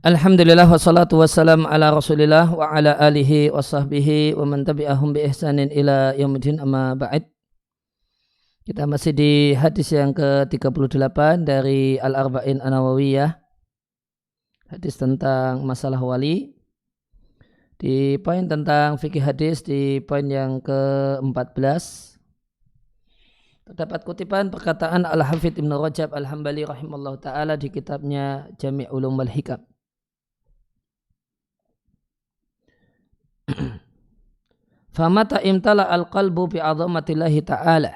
Alhamdulillah wassalatu wassalam ala rasulillah wa ala alihi wa sahbihi wa man tabi'ahum bi ihsanin ila yaumidin amma ba'id. Kita masih di hadis yang ke-38 dari Al-Arba'in An-Nawawiyah. Hadis tentang masalah wali. Di poin tentang fikih hadis di poin yang ke-14. Terdapat kutipan perkataan Al-Hafidh Ibn Rajab Al-Hambali rahimallahu ta'ala di kitabnya Jami' Ulum wal Hikam. Famata imtala al-qalbu bi'azamatillahi ta'ala.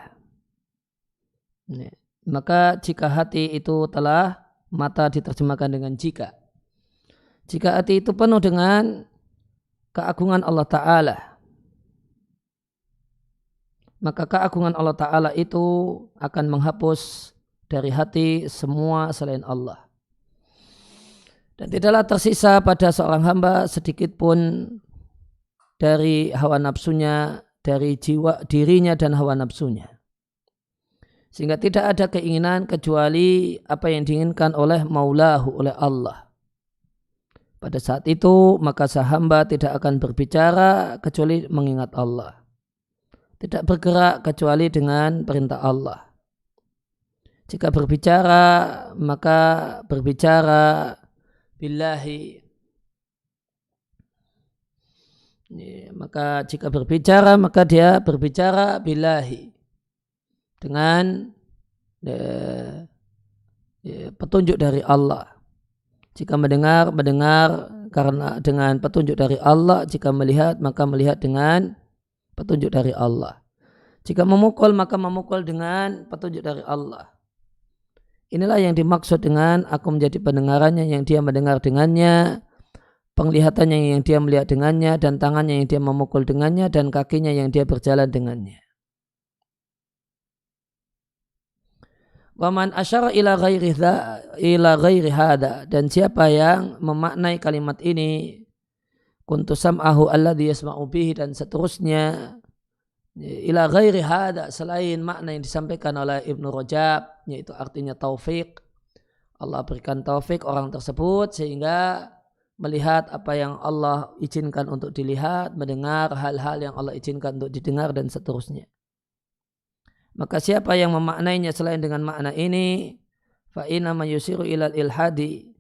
Maka jika hati itu telah, mata diterjemahkan dengan jika. Jika hati itu penuh dengan keagungan Allah Ta'ala, maka keagungan Allah Ta'ala itu akan menghapus dari hati semua selain Allah. Dan tidaklah tersisa pada seorang hamba sedikit pun dari hawa nafsunya, dari jiwa dirinya dan hawa nafsunya. Sehingga tidak ada keinginan kecuali apa yang diinginkan oleh Maulahu, oleh Allah. Pada saat itu maka hamba tidak akan berbicara kecuali mengingat Allah. Tidak bergerak kecuali dengan perintah Allah. Jika berbicara maka berbicara billahi. Maka jika berbicara maka dia berbicara billahi dengan petunjuk dari Allah. Jika mendengar karena dengan petunjuk dari Allah. Jika melihat maka melihat dengan petunjuk dari Allah. Jika memukul maka memukul dengan petunjuk dari Allah. Inilah yang dimaksud dengan aku menjadi pendengarannya yang dia mendengar dengannya, penglihatannya yang dia melihat dengannya, dan tangannya yang dia memukul dengannya, dan kakinya yang dia berjalan dengannya. Waman asyara ila ghairi hada, dan siapa yang memaknai kalimat ini kuntu sam'ahu alladhi yasma'u bihi, dan seterusnya ila ghairi hada, selain makna yang disampaikan oleh Ibnu Rajab, yaitu artinya taufik. Allah berikan taufik orang tersebut sehingga melihat apa yang Allah izinkan untuk dilihat, mendengar hal-hal yang Allah izinkan untuk didengar, dan seterusnya. Maka siapa yang memaknainya selain dengan makna ini, fa inna ma yusiru ilal ilhadi,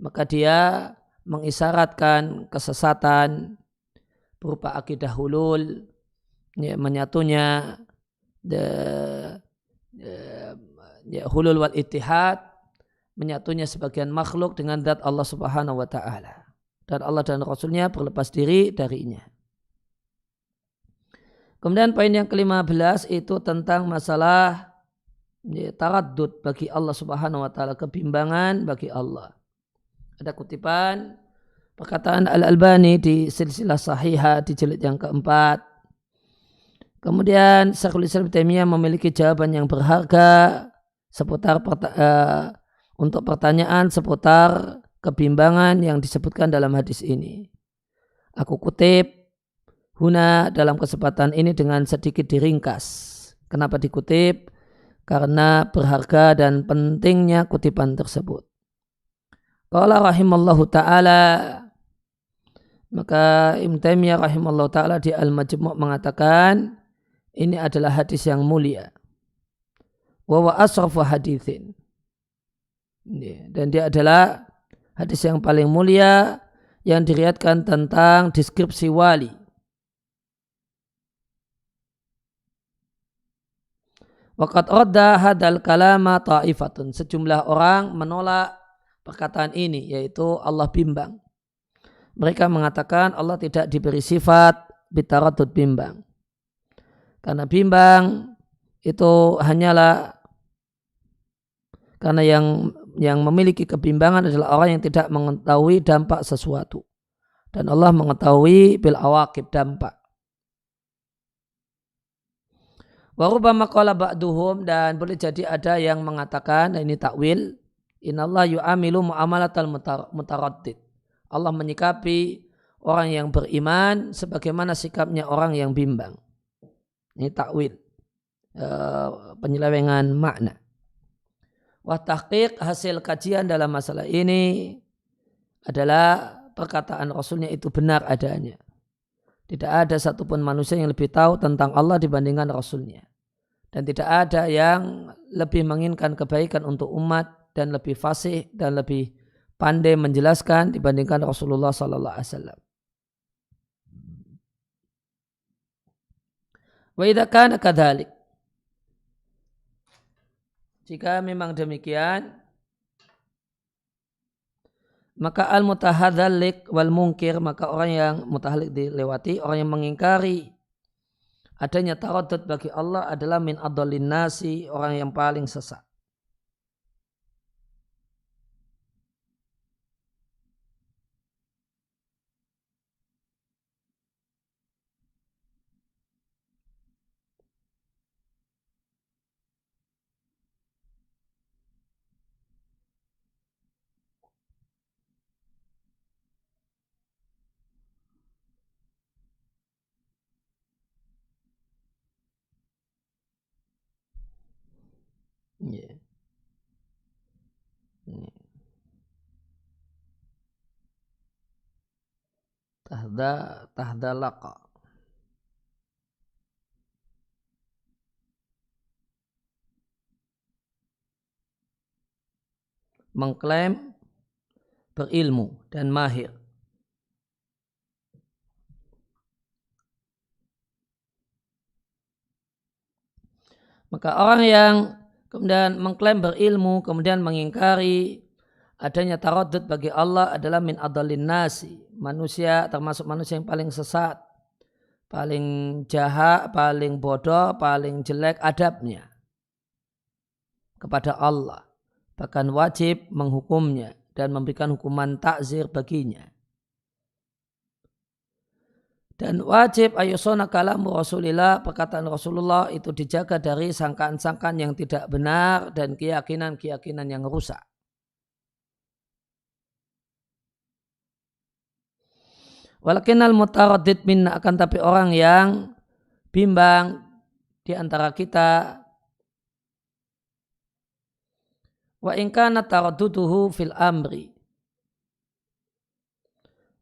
maka dia mengisyaratkan kesesatan berupa akidah hulul, menyatunya hulul wal ittihad, menyatunya sebagian makhluk dengan zat Allah Subhanahu wa ta'ala. Dan Allah dan Rasulnya berlepas diri darinya. Kemudian poin yang ke-15 itu tentang masalah taraddud bagi Allah Subhanahu wa ta'ala, kebimbangan bagi Allah. Ada kutipan perkataan Al-Albani di silsilah sahihah di jilid yang keempat. Kemudian Syekhul Islam Taimiyah memiliki jawaban yang berharga seputar untuk pertanyaan seputar kebimbangan yang disebutkan dalam hadis ini. Aku kutip huna dalam kesempatan ini dengan sedikit diringkas. Kenapa dikutip? Karena berharga dan pentingnya kutipan tersebut. Qala rahimallahu ta'ala, maka Ibnu Taimiyah rahimallahu ta'ala di Al-Majmu' mengatakan ini adalah hadis yang mulia. Wa wa asrafu hadithin. Dan dia adalah hadis yang paling mulia yang diriwayatkan tentang deskripsi wali. Waqad radda hadal kalama ta'ifatun, sejumlah orang menolak perkataan ini, yaitu Allah bimbang. Mereka mengatakan Allah tidak diberi sifat bitaraddud bimbang. Karena bimbang itu hanyalah karena yang memiliki kebimbangan adalah orang yang tidak mengetahui dampak sesuatu. Dan Allah mengetahui bil awaqib, dampak. Wa rubbama qala ba'duhum, dan boleh jadi ada yang mengatakan, dan ini takwil, innallaha yu'amilu mu'amalatal mutaraddid. Allah menyikapi orang yang beriman sebagaimana sikapnya orang yang bimbang. Ini takwil, penyelewengan makna. Wa tahqiq, hasil kajian dalam masalah ini adalah perkataan Rasulnya itu benar adanya. Tidak ada satupun manusia yang lebih tahu tentang Allah dibandingkan Rasulnya. Dan tidak ada yang lebih menginginkan kebaikan untuk umat dan lebih fasih dan lebih pandai menjelaskan dibandingkan Rasulullah sallallahu alaihi wasallam. Wa idza kana kadzalik, jika memang demikian, maka al-mutahadzalik wal munkir, maka orang yang mutahalik dilewati, orang yang mengingkari adanya taraddud bagi Allah adalah min adallin nasi, orang yang paling sesat. Yeah. Tahda laqa. Mengklaim berilmu dan mahir. Maka orang yang kemudian mengklaim berilmu, kemudian mengingkari adanya taraddud bagi Allah adalah min adallin nasi. Manusia, termasuk manusia yang paling sesat, paling jahat, paling bodoh, paling jelek adabnya kepada Allah. Bahkan wajib menghukumnya dan memberikan hukuman takzir baginya. Dan wajib ayusona kalamu Rasulillah, perkataan Rasulullah itu dijaga dari sangkaan-sangkaan yang tidak benar dan keyakinan-keyakinan yang rusak. Walakinnal mutaraddid minna, akan tapi orang yang bimbang di antara kita, wa in kana taradduduhu fil amri,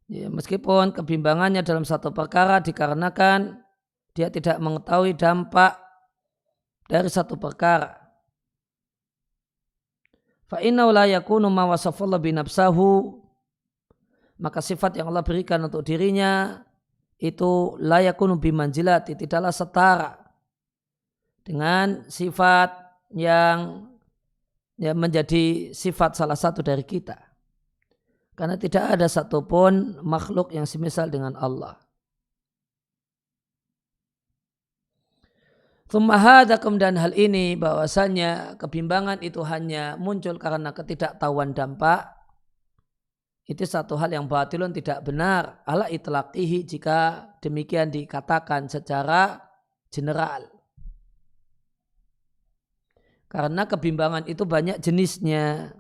ya, meskipun kebimbangannya dalam satu perkara dikarenakan dia tidak mengetahui dampak dari satu perkara. Fa innahu la yakunu ma wasafallahu bi nafsahu, maka sifat yang Allah berikan untuk dirinya itu la yakunu bi manzilati, tidaklah setara dengan sifat yang menjadi sifat salah satu dari kita. Karena tidak ada satupun makhluk yang semisal dengan Allah. Tsumma kemudian hal ini, bahwasanya kebimbangan itu hanya muncul karena ketidaktahuan dampak. Itu satu hal yang batilun, tidak benar ala itlaqihi, jika demikian dikatakan secara general. Karena kebimbangan itu banyak jenisnya.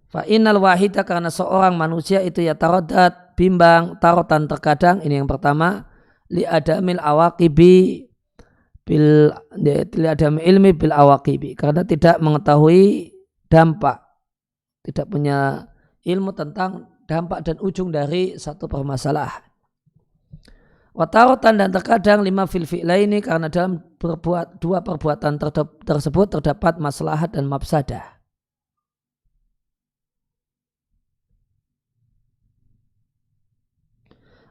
Fa innal wahida, karena seorang manusia itu ya taraddad, bimbang, tarotan terkadang, ini yang pertama, li adamil awaqibi bil li adamil ilmi bil awaqibi, karena tidak mengetahui dampak, tidak punya ilmu tentang dampak dan ujung dari satu permasalahan. Wa tarotan, dan terkadang lima fil fi'laini, karena dalam dua perbuatan tersebut terdapat maslahat dan mafsadah.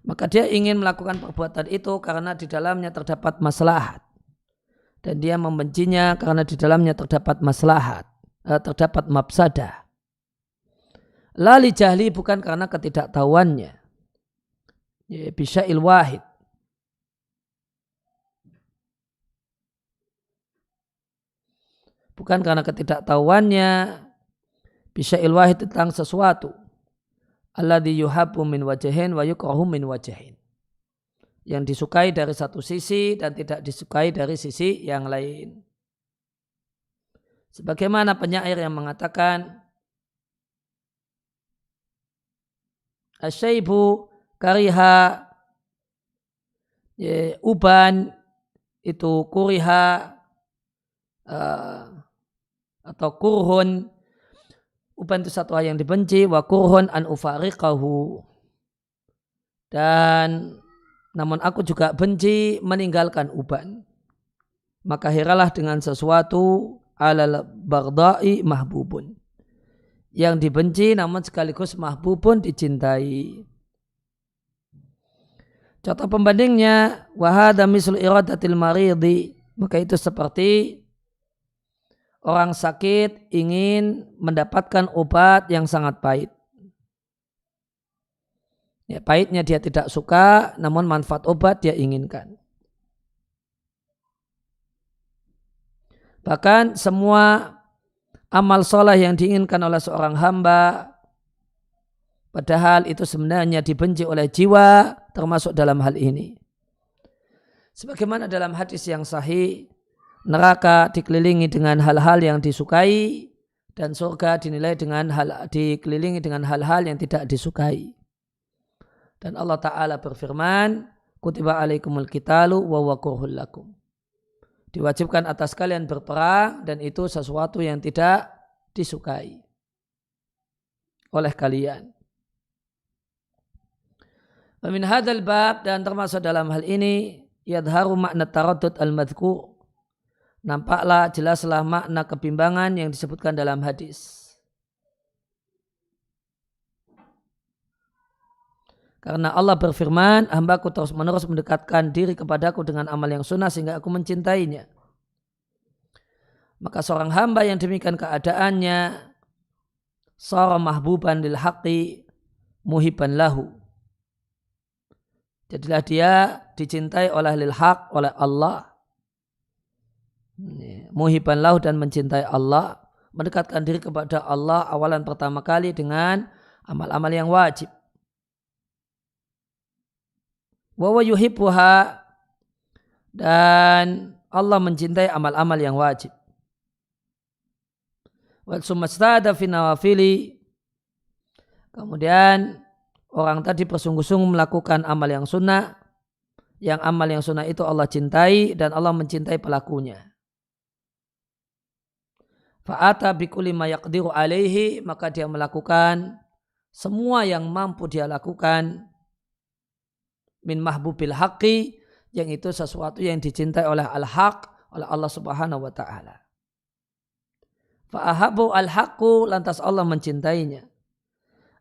Maka dia ingin melakukan perbuatan itu karena di dalamnya terdapat maslahat, dan dia membencinya karena di dalamnya terdapat maslahat, terdapat mafsadah. La li jahli, bukan karena ketidaktahuannya. Bisya'il wahid, bukan karena ketidaktahuannya, bisya'il wahid, tentang sesuatu. Alladzi yuhabbu min wajhin wa yukrahu min wajhin, yang disukai dari satu sisi dan tidak disukai dari sisi yang lain. Sebagaimana penyair yang mengatakan, asyaibu kariha, uban itu kuriha atau kurhun, Uban itu satu hal yang dibenci, wa kurhun an ufariqahu. Dan namun aku juga benci meninggalkan uban. Maka hiralah dengan sesuatu alal bardai mahbubun. Yang dibenci namun sekaligus mahbubun dicintai. Contoh pembandingnya, wahada mislu iradatil maridi. Maka itu seperti orang sakit ingin mendapatkan obat yang sangat pahit. Ya, pahitnya dia tidak suka, namun manfaat obat dia inginkan. Bahkan semua amal soleh yang diinginkan oleh seorang hamba, padahal itu sebenarnya dibenci oleh jiwa, termasuk dalam hal ini. Sebagaimana dalam hadis yang sahih, neraka dikelilingi dengan hal-hal yang disukai, dan surga dikelilingi dengan hal-hal yang tidak disukai. Dan Allah Ta'ala berfirman, kutiba alaikumul qitalu wa huwa kurhul lakum. Diwajibkan atas kalian berperang dan itu sesuatu yang tidak disukai oleh kalian. Wa min hadzal bab, dan termasuk dalam hal ini, yadharu makna taraddud al-madhkur. Nampaklah jelaslah makna kebimbangan yang disebutkan dalam hadis. Karena Allah berfirman, hambaku terus menerus mendekatkan diri kepadaku dengan amal yang sunnah sehingga aku mencintainya. Maka seorang hamba yang demikian keadaannya, sara mahbuban lil haqqi muhibban lahu. Jadilah dia dicintai oleh lil haq, oleh Allah. Muhibban lahu, dan mencintai Allah. Mendekatkan diri kepada Allah awalan pertama kali dengan amal-amal yang wajib. Wa yuhibbuha, dan Allah mencintai amal-amal yang wajib. Wa sumastada fi nawafili, kemudian orang tadi bersungguh-sungguh melakukan amal yang sunnah, yang amal yang sunnah itu Allah cintai dan Allah mencintai pelakunya. Fa'ata bikulli ma yaqdiru alaihi, maka dia melakukan semua yang mampu dia lakukan, min mahbubil haqqi, yang itu sesuatu yang dicintai oleh al-haq, oleh Allah Subhanahu wa ta'ala. Fa'ahabu al-haqqu, lantas Allah mencintainya.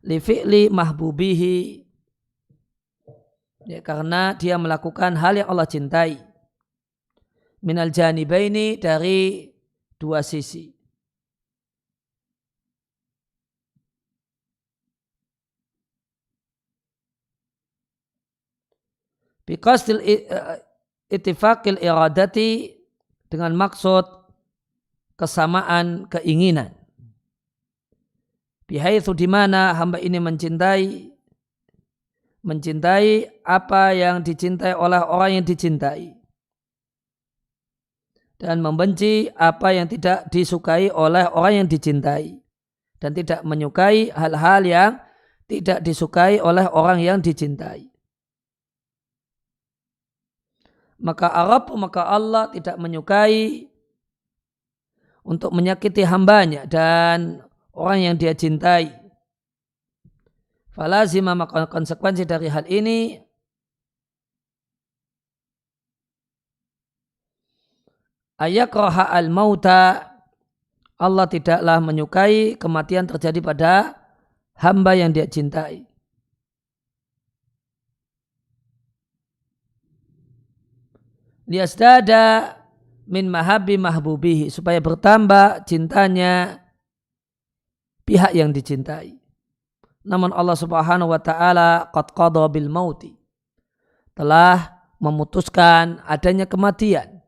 Li fi'li mahbubihi, ya, karena dia melakukan hal yang Allah cintai. Minal janibaini, dari dua sisi. Biqasdil ittifaqil iradati, dengan maksud kesamaan keinginan. Bihaitsu, di mana hamba ini mencintai apa yang dicintai oleh orang yang dicintai, dan membenci apa yang tidak disukai oleh orang yang dicintai, dan tidak menyukai hal-hal yang tidak disukai oleh orang yang dicintai. Maka Allah tidak menyukai untuk menyakiti hambanya dan orang yang dia cintai. Falazima, maka konsekuensi dari hal ini, ayakraha al-mauta, Allah tidaklah menyukai kematian terjadi pada hamba yang dia cintai. Liasdada min mahabbi mahbubihi, supaya bertambah cintanya pihak yang dicintai. Namun Allah Subhanahu wa ta'ala qad qadha bil mauti, telah memutuskan adanya kematian.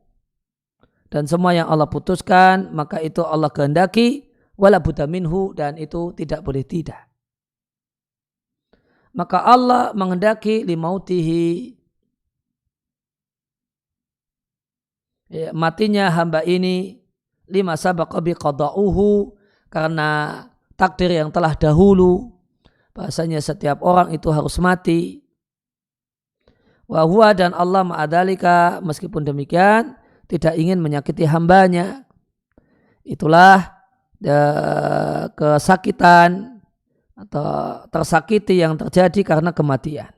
Dan semua yang Allah putuskan, maka itu Allah kehendaki, wala budda minhu, dan itu tidak boleh tidak. Maka Allah menghendaki limautihi, matinya hamba ini, lima sabaqa biqada'uhu, karena takdir yang telah dahulu bahasanya setiap orang itu harus mati. Wa huwa, dan Allah ma'adhalika, meskipun demikian tidak ingin menyakiti hambanya. Itulah kesakitan atau tersakiti yang terjadi karena kematian.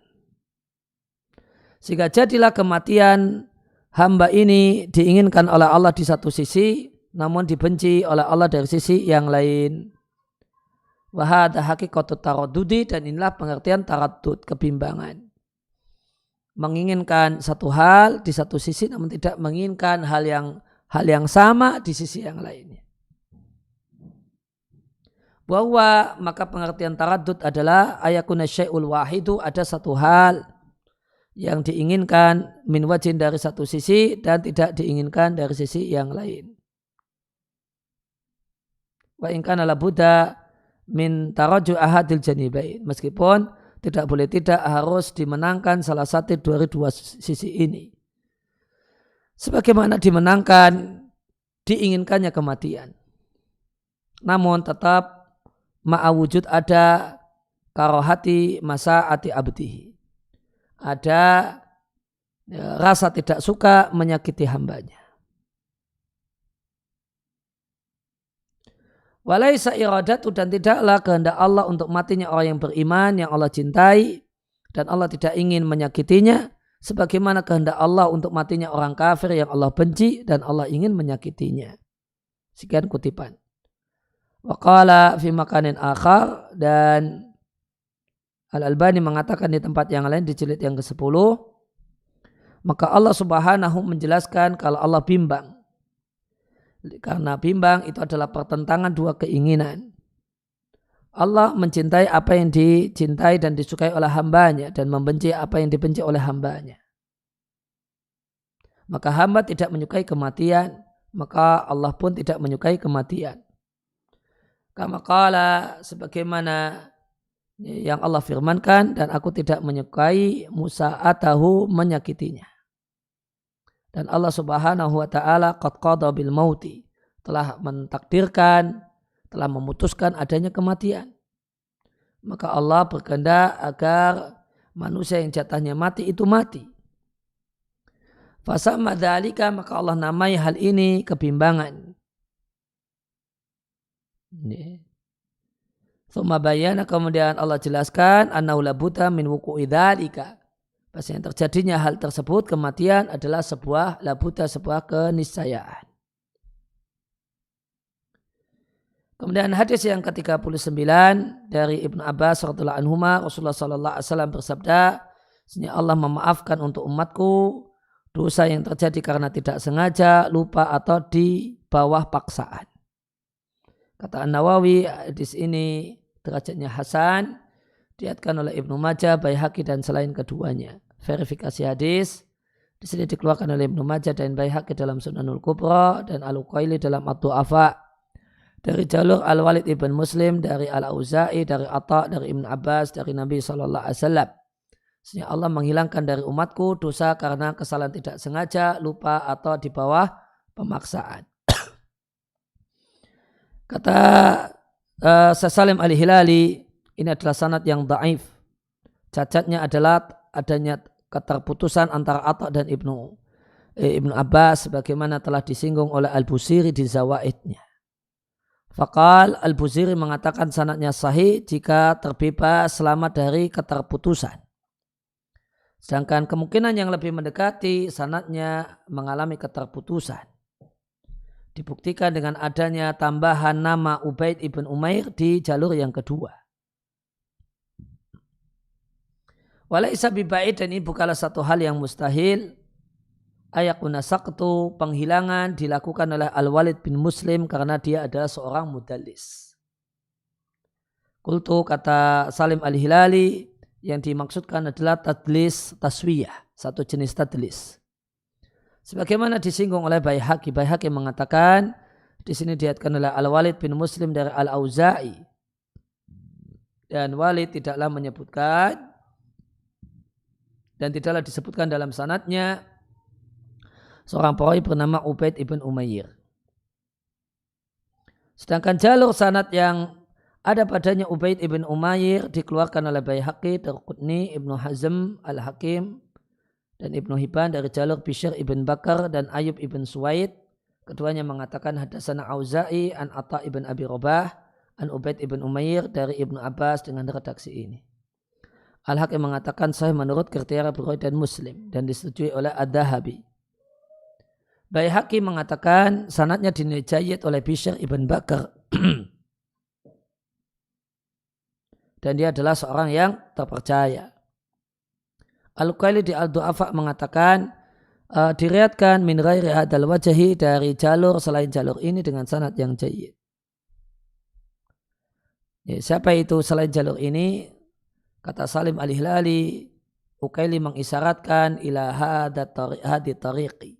Sehingga jadilah kematian hamba ini diinginkan oleh Allah di satu sisi, namun dibenci oleh Allah dari sisi yang lain. Wa hadza haqiqatut taraddudi, dan inilah pengertian taraddud, kebimbangan. Menginginkan satu hal di satu sisi namun tidak menginginkan hal yang sama di sisi yang lainnya. Bahwa maka pengertian taraddud adalah ayakuna syai'ul wahidu, ada satu hal yang diinginkan min wajhin dari satu sisi dan tidak diinginkan dari sisi yang lain. Wa in kana la budda min tarajju ahadil janibain, meskipun tidak boleh tidak harus dimenangkan salah satu dari dua sisi ini. Sebagaimana dimenangkan diinginkannya kematian, namun tetap ma'awujud ada karohati masa'ati abdihi, ada rasa tidak suka menyakiti hambanya. Walaisa iradatu, dan tidaklah kehendak Allah untuk matinya orang yang beriman yang Allah cintai, dan Allah tidak ingin menyakitinya, sebagaimana kehendak Allah untuk matinya orang kafir yang Allah benci dan Allah ingin menyakitinya. Sekian kutipan. Wa qala fi makanin akhar, dan Al-Albani mengatakan di tempat yang lain di jilid yang ke-10, maka Allah Subhanahu menjelaskan kalau Allah bimbang. Karena bimbang itu adalah pertentangan dua keinginan. Allah mencintai apa yang dicintai dan disukai oleh hambanya, dan membenci apa yang dibenci oleh hambanya. Maka hamba tidak menyukai kematian, maka Allah pun tidak menyukai kematian. Kama qala, sebagaimana yang Allah firmankan, dan aku tidak menyukai musa'atahu, menyakitinya. Dan Allah Subhanahu wa ta'ala qad qada bil mauti, telah mentakdirkan, telah memutuskan adanya kematian. Maka Allah berkehendak agar manusia yang jatahnya mati itu mati. Fasamma dzalika, maka Allah namai hal ini kebimbangan. Tsumma bayyana, kemudian Allah jelaskan annahu la budda min wuqu'i dzalika, bahwasanya terjadinya hal tersebut, kematian adalah sebuah labuta, sebuah keniscayaan. Kemudian hadis yang ke-39 dari Ibnu Abbas radhiyallahu anhuma, Rasulullah sallallahu alaihi wasallam bersabda, "Sesungguhnya Allah memaafkan untuk umatku dosa yang terjadi karena tidak sengaja, lupa atau di bawah paksaan." Kata An-Nawawi, hadis ini derajatnya hasan, diriwayatkan oleh Ibnu Majah, Baihaqi dan selain keduanya. Verifikasi hadis di sini dikeluarkan oleh Ibnu Majah dan Baihaqi dalam Sunanul Kubra dan Al-Uqaili dalam Ad-Du'afa dari jalur Al-Walid ibn Muslim, dari Al-Auza'i, dari Atha, dari Ibnu Abbas, dari Nabi SAW. Sesungguhnya Allah menghilangkan dari umatku dosa karena kesalahan tidak sengaja, lupa atau di bawah pemaksaan. Kata Salim Al-Hilali, ini adalah sanad yang dhaif. Cacatnya adalah adanya keterputusan antara Atha dan Ibnu Abbas, sebagaimana telah disinggung oleh Al-Busiri di Zawaidnya. Faqal, Al-Busiri mengatakan sanadnya sahih jika terbebas selamat dari keterputusan. Sedangkan kemungkinan yang lebih mendekati sanadnya mengalami keterputusan dibuktikan dengan adanya tambahan nama Ubaid ibn Umair di jalur yang kedua. Walaisa bibaid, dan ini bukanlah satu hal yang mustahil, ayakuna saqtu, penghilangan dilakukan oleh Al-Walid bin Muslim karena dia adalah seorang mudallis. Qultu, kata Salim Al-Hilali, yang dimaksudkan adalah tadlis taswiyah, satu jenis tadlis. Sebagaimana disinggung oleh Baihaqi, Baihaqi mengatakan di sini diriwayatkan oleh Al-Walid bin Muslim dari Al-Auza'i, dan Walid tidaklah menyebutkan dan tidaklah disebutkan dalam sanadnya seorang perawi bernama Ubaid ibn Umair. Sedangkan jalur sanad yang ada padanya Ubaid ibn Umair dikeluarkan oleh Baihaqi, Darqutni, Ibnu Hazm, Al-Hakim dan Ibnu Hibban dari jalur Bishr ibn Bakar dan Ayub ibn Suwaid Keduanya mengatakan hadatsana Auza'i an Atha ibn Abi Rabah an Ubaid ibn Umair dari Ibnu Abbas dengan redaksi ini. Al-Hakim mengatakan sahih menurut kriteria Bukhari dan Muslim dan disetujui oleh Ad-Dahabi. Baihaqi mengatakan sanadnya dinilai jayyid oleh Bishr ibn Bakar dan dia adalah seorang yang terpercaya. Al-Uqaili di Al-Du'afa mengatakan diriatkan min ghairi hadal wajhi dari jalur selain jalur ini dengan sanad yang jayyid. Ya, siapa itu selain jalur ini? Kata Salim Al-Hilali, Uqaili mengisyaratkan ila hadi tariqi.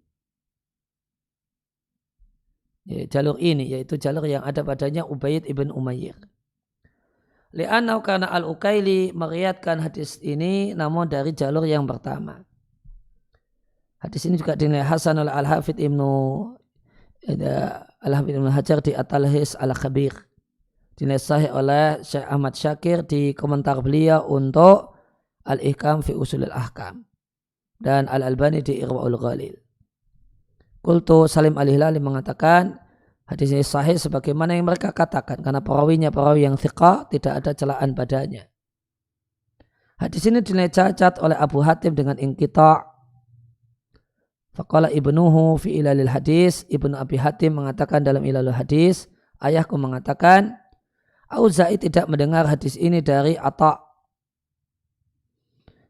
Ya, jalur ini yaitu jalur yang ada padanya Ubaid ibn Umayyir. Li'annahu kana Al-Uqaili meriatkan hadis ini namun dari jalur yang pertama. Hadis ini juga dinilai hasan oleh Al-Hafidh Ibnu Hajar di At-Talhis Al-Khabir. Dinilai sahih oleh Syekh Ahmad Syakir di komentar beliau untuk Al-Ihkam fi Usulil Ahkam dan Al-Albani di Irwaul Ghalil. Qultu Salim Al-Hilali mengatakan hadis ini sahih sebagaimana yang mereka katakan karena perawinya perawi yang thiqah, tidak ada celaan padanya. Hadis ini dinilai cacat oleh Abu Hatim dengan inqita'. Faqala ibnuhu fi ilalil hadis, Ibnu Abi Hatim mengatakan dalam ilalul hadis, ayahku mengatakan Auza'i tidak mendengar hadis ini dari Atha.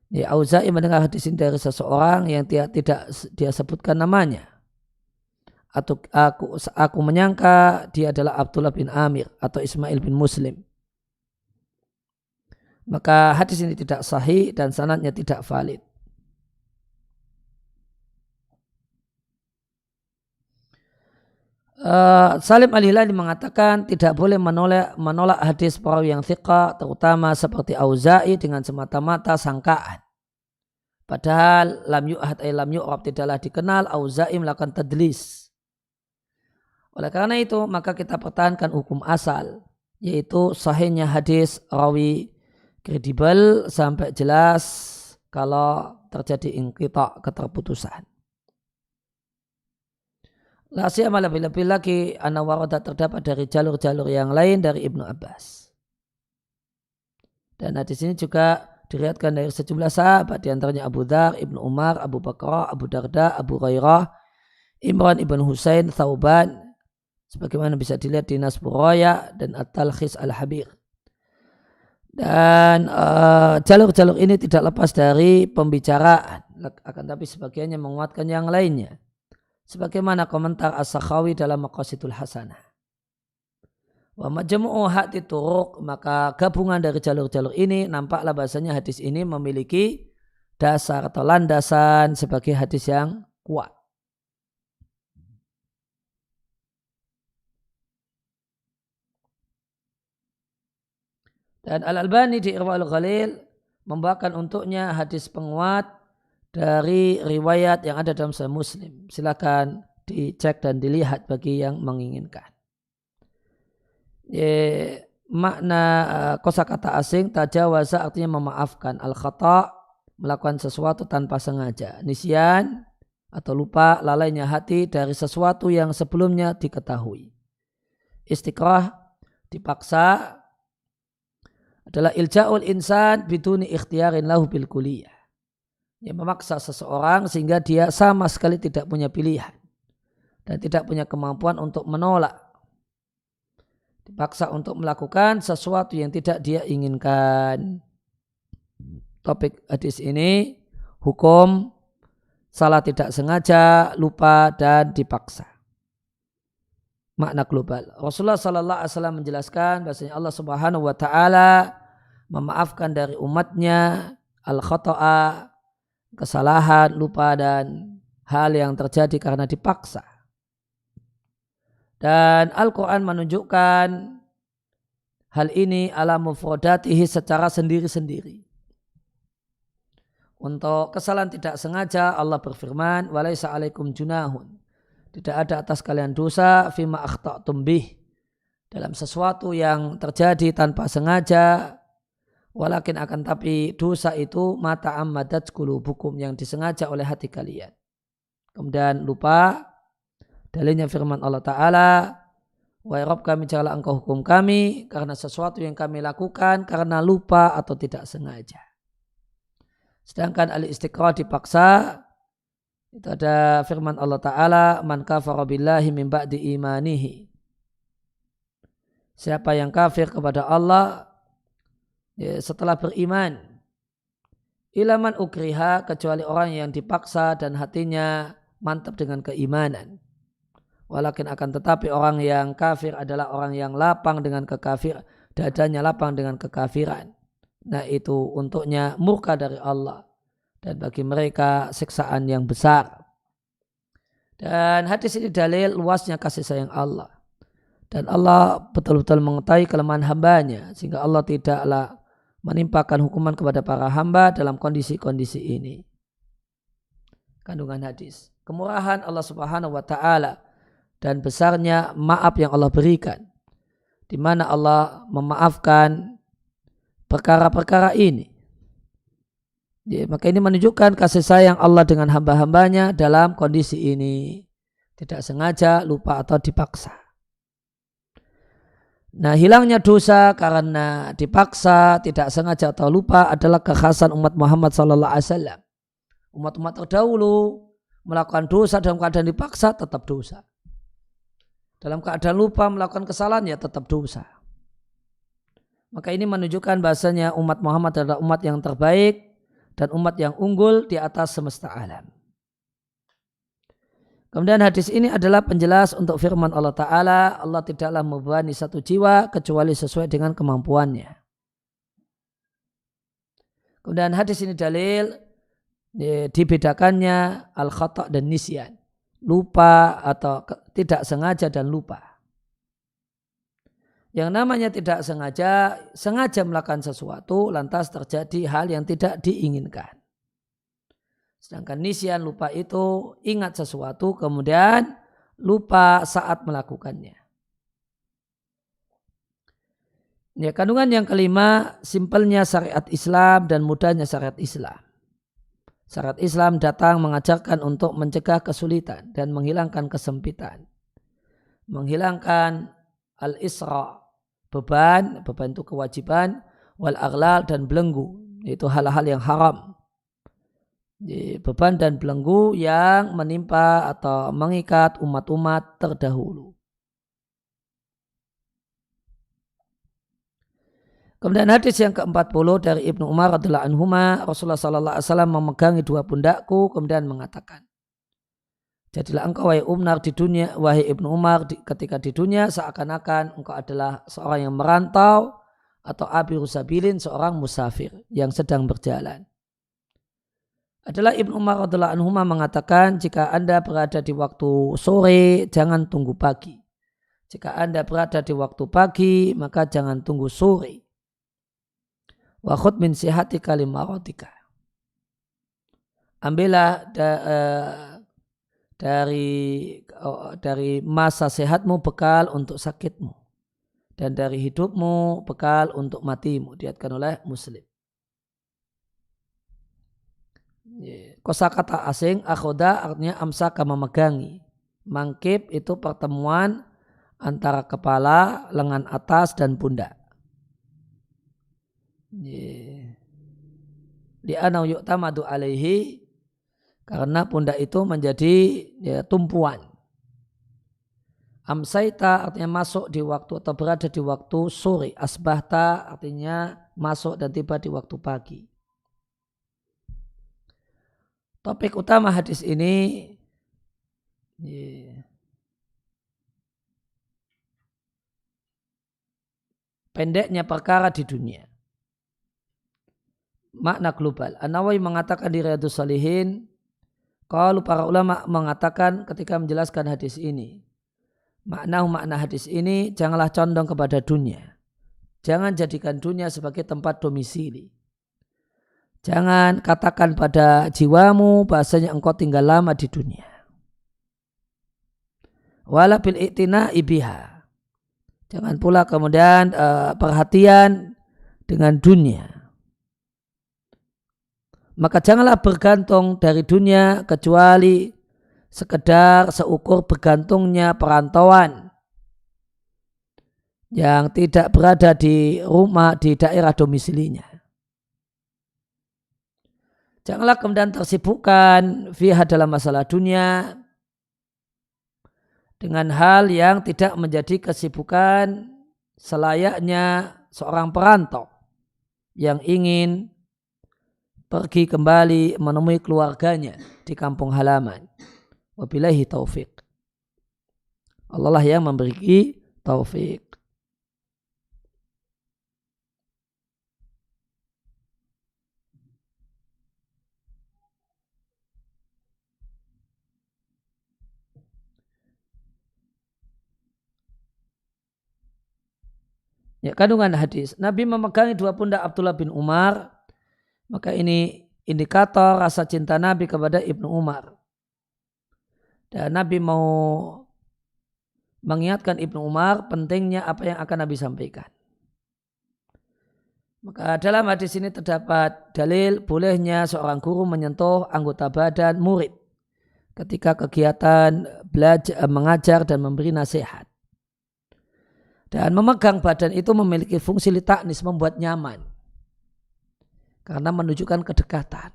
Ya, Auza'i mendengar hadis ini dari seseorang yang tidak dia sebutkan namanya. Atau aku menyangka dia adalah Abdullah bin Amir atau Ismail bin Muslim. Maka hadis ini tidak sahih dan sanadnya tidak valid. Salim Al-Hilali mengatakan tidak boleh menolak hadis perawi yang thiqah, terutama seperti Auza'i dengan semata-mata sangkaan. Padahal lam yu'rab tidaklah dikenal Auza'i melakukan tadlis. Oleh karena itu maka kita pertahankan hukum asal, yaitu sahihnya hadis rawi kredibel sampai jelas kalau terjadi inqita' keterputusan. La siyama lebih-lebih lagi anna warada terdapat dari jalur-jalur yang lain dari Ibnu Abbas. Dan hadis ini juga diriwayatkan dari sejumlah sahabat, di antaranya Abu Dzar, Ibnu Umar, Abu Bakrah, Abu Darda, Abu Hurairah, Imran ibn Husain, Thauban, sebagaimana bisa dilihat di Nasbur Raya dan At-Talkhis Al-Habir. Dan jalur-jalur ini tidak lepas dari pembicaraan, akan tapi sebagiannya menguatkan yang lainnya. Sebagaimana komentar As-Sakhawi dalam Maqasidul Hasanah. Wa majmu'u hati turuq, maka gabungan dari jalur-jalur ini nampaklah bahasanya hadis ini memiliki dasar atau landasan sebagai hadis yang kuat. Dan Al-Albani di Irwaul Ghalil membawakan untuknya hadis penguat dari riwayat yang ada dalam Sahih Muslim. Silakan dicek dan dilihat bagi yang menginginkan. Makna kosakata asing tajawaza artinya memaafkan. Al-khata' melakukan sesuatu tanpa sengaja. Nisyan atau lupa, lalainya hati dari sesuatu yang sebelumnya diketahui. Istiqrah dipaksa adalah ilja'ul insan biduni ikhtiarin lahu bil kuliyah. Yang memaksa seseorang sehingga dia sama sekali tidak punya pilihan dan tidak punya kemampuan untuk menolak. Dipaksa untuk melakukan sesuatu yang tidak dia inginkan. Topik hadis ini hukum salah tidak sengaja, lupa dan dipaksa. Makna global. Rasulullah sallallahu alaihi wasallam menjelaskan bahwasanya Allah Subhanahu wa taala memaafkan dari umatnya al-khata'a, kesalahan, lupa dan hal yang terjadi karena dipaksa. Dan Al-Quran menunjukkan hal ini ala mufradatihi secara sendiri-sendiri. Untuk kesalahan tidak sengaja Allah berfirman, walaisa alaikum junahun. Tidak ada atas kalian dosa fima akhta'tum bih, dalam sesuatu yang terjadi tanpa sengaja. Walakin akan tapi dosa itu mata ammadat qulubukum, yang disengaja oleh hati kalian. Kemudian lupa Dalilnya firman Allah Ta'ala, wahai Rabb kami, janganlah engkau hukum kami karena sesuatu yang kami lakukan karena lupa atau tidak sengaja. Sedangkan al-istiqra dipaksa, itu ada firman Allah Ta'ala, man kafara billahi min ba'di imanihi. Siapa yang kafir kepada Allah setelah beriman, ilaman ukriha, kecuali orang yang dipaksa dan hatinya mantap dengan keimanan. Walakin akan tetapi orang yang kafir adalah orang yang lapang dengan kekafiran, dadanya lapang dengan kekafiran. Nah itu untuknya murka dari Allah dan bagi mereka siksaan yang besar. Dan hadis ini dalil luasnya kasih sayang Allah. Dan Allah betul-betul mengetahui kelemahan hambanya sehingga Allah tidaklah menimpakan hukuman kepada para hamba dalam kondisi-kondisi ini. Kandungan hadis. Kemurahan Allah Subhanahu wa Ta'ala dan besarnya maaf yang Allah berikan, di mana Allah memaafkan perkara-perkara ini. Ya, maka ini menunjukkan kasih sayang Allah dengan hamba-hambanya dalam kondisi ini, tidak sengaja, lupa atau dipaksa. Nah, hilangnya dosa karena dipaksa, tidak sengaja atau lupa adalah kekhasan umat Muhammad SAW. Umat-umat terdahulu melakukan dosa dalam keadaan dipaksa tetap dosa. Dalam keadaan lupa melakukan kesalahan ya tetap dosa. Maka ini menunjukkan bahasanya umat Muhammad adalah umat yang terbaik dan umat yang unggul di atas semesta alam. Kemudian hadis ini adalah penjelas untuk firman Allah Ta'ala, Allah tidaklah membebani satu jiwa kecuali sesuai dengan kemampuannya. Kemudian hadis ini dalil dibedakannya al-khata' dan nisyan. Lupa atau tidak sengaja dan lupa. Yang namanya tidak sengaja melakukan sesuatu lantas terjadi hal yang tidak diinginkan. Sedangkan nisyan, lupa itu ingat sesuatu kemudian lupa saat melakukannya. Ya, kandungan yang kelima, simpelnya syariat Islam dan mudahnya syariat Islam. Syariat Islam datang mengajarkan untuk mencegah kesulitan dan menghilangkan kesempitan. Menghilangkan al-isra, beban itu kewajiban, wal aghlal dan belenggu, yaitu hal-hal yang haram. Beban dan belenggu yang menimpa atau mengikat umat-umat terdahulu. Kemudian hadis yang ke-40 dari Ibnu Umar radhiyallahu anhuma, Rasulullah sallallahu alaihi wasallam memegangi dua pundakku kemudian mengatakan, jadilah engkau wahai Ibnu Umar ketika di dunia seakan-akan engkau adalah seorang yang merantau atau abiru sabilin, seorang musafir yang sedang berjalan. Adalah Ibnu Umar radhiyallahu anhuma mengatakan, jika Anda berada di waktu sore jangan tunggu pagi. Jika Anda berada di waktu pagi maka jangan tunggu sore. Wa khudh min sihatika limaratika. Ambillah dari masa sehatmu bekal untuk sakitmu, dan dari hidupmu bekal untuk matimu. Diriwayatkan oleh Muslim. Kosakata asing akhoda artinya amsaka, memegangi. Mangkib itu pertemuan antara kepala, lengan atas dan pundak. Li'anau yu'tamadu alaihi, karena pundak itu menjadi tumpuan. Amsaita artinya masuk di waktu atau berada di waktu sore. Asbahta artinya masuk dan tiba di waktu pagi. Topik utama hadis ini pendeknya perkara di dunia. Makna global. An-Nawawi mengatakan di Riyadhus Shalihin, kalau para ulama mengatakan ketika menjelaskan hadis ini, makna hadis ini, janganlah condong kepada dunia. Jangan jadikan dunia sebagai tempat domisili. Jangan katakan pada jiwamu bahasanya engkau tinggal lama di dunia. Wala bil i'tina'i biha. Jangan pula kemudian perhatian dengan dunia. Maka janganlah bergantung dari dunia kecuali sekedar seukur bergantungnya perantauan yang tidak berada di rumah, di daerah domisilinya. Janganlah kemudian tersibukkan fiha dalam masalah dunia dengan hal yang tidak menjadi kesibukan selayaknya seorang perantau yang ingin pergi kembali menemui keluarganya di kampung halaman. Wabillahi taufik. Allah lah yang memberi taufik. Ya, kandungan hadis. Nabi memegangi dua pundak Abdullah bin Umar. Maka ini indikator rasa cinta Nabi kepada Ibnu Umar. Dan Nabi mau mengingatkan Ibnu Umar pentingnya apa yang akan Nabi sampaikan. Maka dalam hadis ini terdapat dalil bolehnya seorang guru menyentuh anggota badan murid ketika kegiatan belajar, mengajar dan memberi nasihat. Dan memegang badan itu memiliki fungsi litaknis, membuat nyaman. Karena menunjukkan kedekatan.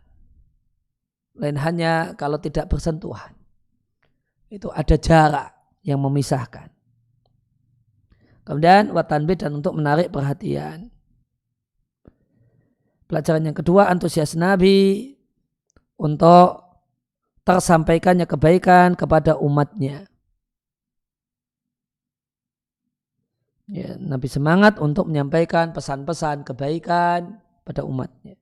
Lain hanya kalau tidak bersentuhan. Itu ada jarak yang memisahkan. Kemudian watanbih dan untuk menarik perhatian. Pelajaran yang kedua, antusias Nabi untuk tersampaikannya kebaikan kepada umatnya. Ya, Nabi semangat untuk menyampaikan pesan-pesan kebaikan pada umatnya.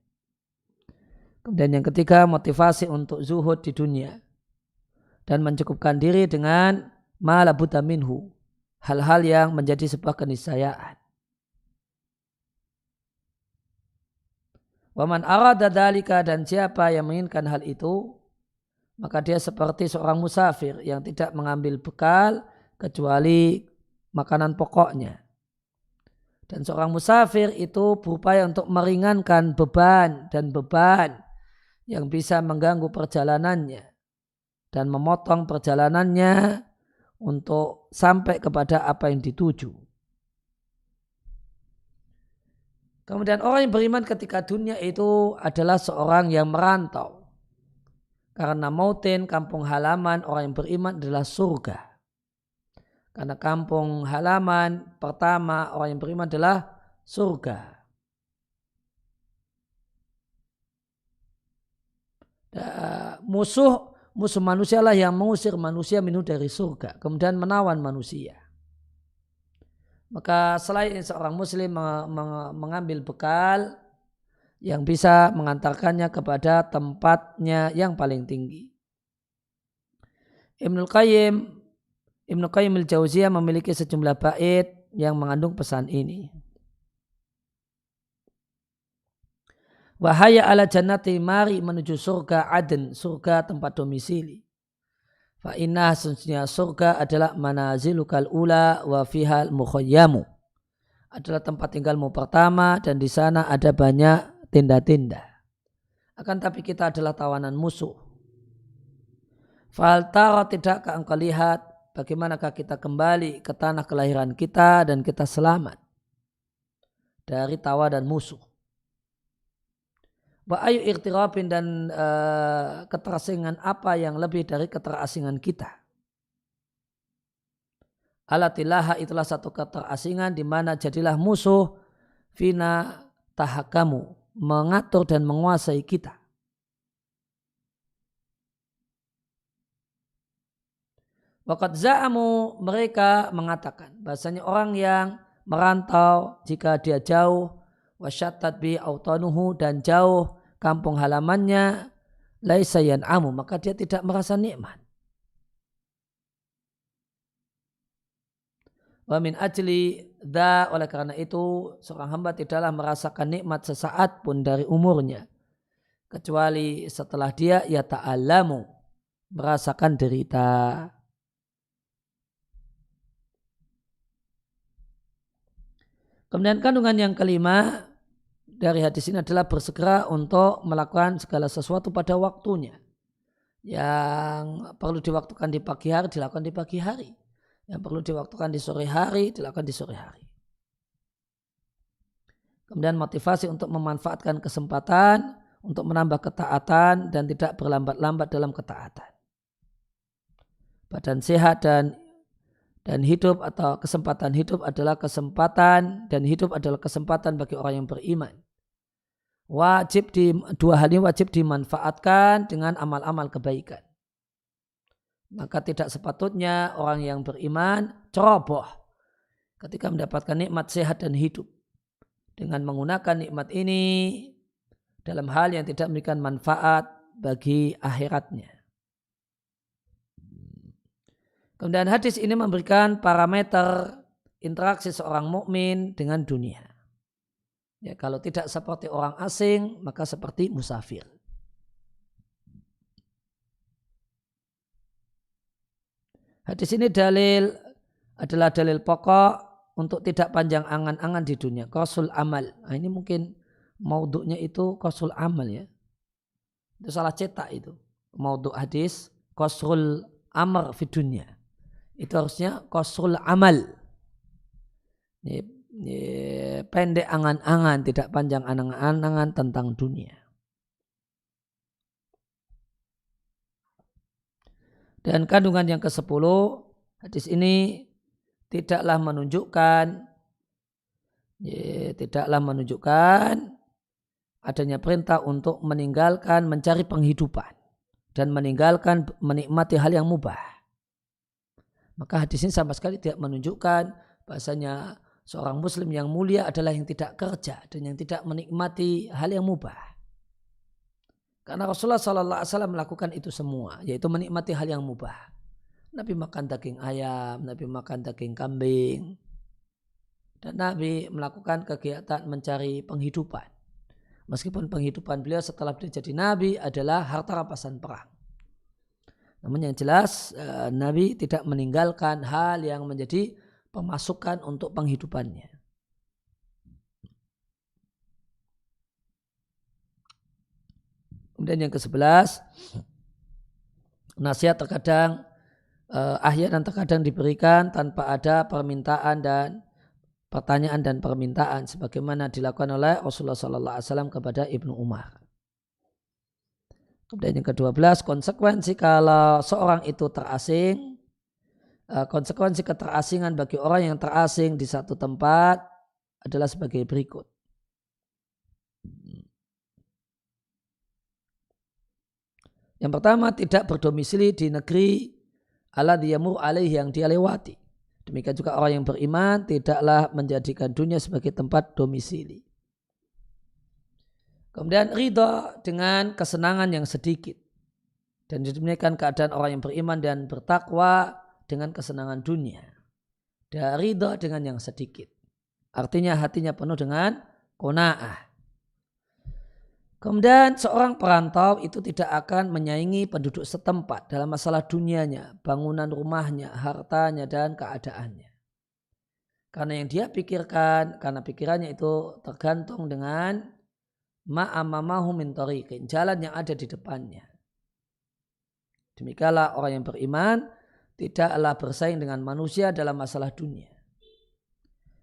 Kemudian yang ketiga, motivasi untuk zuhud di dunia dan mencukupkan diri dengan ma la budda minhu, hal-hal yang menjadi sebuah keniscayaan. Wa man arada dzalika, dan siapa yang menginginkan hal itu, maka dia seperti seorang musafir yang tidak mengambil bekal kecuali makanan pokoknya. Dan seorang musafir itu berupaya untuk meringankan beban yang bisa mengganggu perjalanannya dan memotong perjalanannya untuk sampai kepada apa yang dituju. Kemudian orang yang beriman ketika dunia itu adalah seorang yang merantau. Karena mautin, kampung halaman orang yang beriman adalah surga. Karena kampung halaman pertama orang yang beriman adalah surga. Musuh manusia lah yang mengusir manusia minum dari surga. Kemudian menawan manusia. Maka selain seorang muslim mengambil bekal yang bisa mengantarkannya kepada tempatnya yang paling tinggi. Ibnu Qayyim al-Jauziyah memiliki sejumlah bait yang mengandung pesan ini. Wahaya ala jannati, mari menuju surga Aden, surga tempat domisili. Fa inna sesungguhnya surga adalah manazilukal ula wa fihal mukhayyamu. Adalah tempat tinggalmu pertama dan di sana ada banyak tenda-tenda. Akan tapi kita adalah tawanan musuh. Fal tara, tidakkah engkau lihat bagaimanakah kita kembali ke tanah kelahiran kita dan kita selamat dari tawa dan musuh. Wa ayu irtirabin, dan keterasingan apa yang lebih dari keterasingan kita. Alatillaha, itulah satu keterasingan di mana jadilah musuh fina tahakamu, mengatur dan menguasai kita. Waqad za'amu, mereka mengatakan bahasanya orang yang merantau jika dia jauh wasyattat bi autanuhu, dan jauh kampung halamannya, laisa yan'amu, maka dia tidak merasa nikmat. Wa min ajli dha, oleh karena itu seorang hamba tidaklah merasakan nikmat sesaat pun dari umurnya kecuali setelah dia yata'allamu, merasakan derita. Kemudian kandungan yang kelima dari hadis ini adalah bersegera untuk melakukan segala sesuatu pada waktunya. Yang perlu diwaktukan di pagi hari dilakukan di pagi hari. Yang perlu diwaktukan di sore hari dilakukan di sore hari. Kemudian motivasi untuk memanfaatkan kesempatan untuk menambah ketaatan dan tidak berlambat-lambat dalam ketaatan. Badan sehat dan hidup atau kesempatan hidup adalah kesempatan dan hidup adalah kesempatan bagi orang yang beriman. Dua hal ini wajib dimanfaatkan dengan amal-amal kebaikan. Maka tidak sepatutnya orang yang beriman ceroboh ketika mendapatkan nikmat sehat dan hidup dengan menggunakan nikmat ini dalam hal yang tidak memberikan manfaat bagi akhiratnya. Kemudian hadis ini memberikan parameter interaksi seorang mukmin dengan dunia. Ya, kalau tidak seperti orang asing, maka seperti musafir. Hadis ini adalah dalil pokok untuk tidak panjang angan-angan di dunia. Qasul amal. Nah, ini mungkin maudhu'nya itu qasul amal ya. Itu salah cetak itu. Maudhu' hadis qasul amr fi dunya. Itu harusnya qasul amal. Pendek angan-angan, tidak panjang angan-angan tentang dunia. Dan kandungan yang ke-10, hadis ini tidaklah menunjukkan adanya perintah untuk meninggalkan mencari penghidupan dan meninggalkan menikmati hal yang mubah. Maka hadis ini sama sekali tidak menunjukkan bahasanya seorang muslim yang mulia adalah yang tidak kerja dan yang tidak menikmati hal yang mubah. Karena Rasulullah SAW melakukan itu semua, yaitu menikmati hal yang mubah. Nabi makan daging ayam, Nabi makan daging kambing. Dan Nabi melakukan kegiatan mencari penghidupan. Meskipun penghidupan beliau setelah beliau jadi Nabi adalah harta rampasan perang. Namun yang jelas Nabi tidak meninggalkan hal yang menjadi pemasukan untuk penghidupannya. Kemudian yang ke-11, nasihat terkadang ahyanan terkadang diberikan tanpa ada permintaan dan pertanyaan dan permintaan sebagaimana dilakukan oleh Rasulullah SAW kepada Ibnu Umar. Kemudian yang ke-12, konsekuensi kalau seorang itu terasing, konsekuensi keterasingan bagi orang yang terasing di satu tempat adalah sebagai berikut. Yang pertama, tidak berdomisili di negeri alladzi yamur alaihi yang dia lewati. Demikian juga orang yang beriman tidaklah menjadikan dunia sebagai tempat domisili. Kemudian ridha dengan kesenangan yang sedikit. Dan demikian keadaan orang yang beriman dan bertakwa dengan kesenangan dunia. Dan ridha dengan yang sedikit. Artinya hatinya penuh dengan qanaah. Kemudian seorang perantau itu tidak akan menyaingi penduduk setempat dalam masalah dunianya, bangunan rumahnya, hartanya, dan keadaannya. Karena yang dia pikirkan, karena pikirannya itu tergantung dengan ma'amamahu min tariqin, jalan yang ada di depannya. Demikianlah orang yang beriman tidaklah bersaing dengan manusia dalam masalah dunia.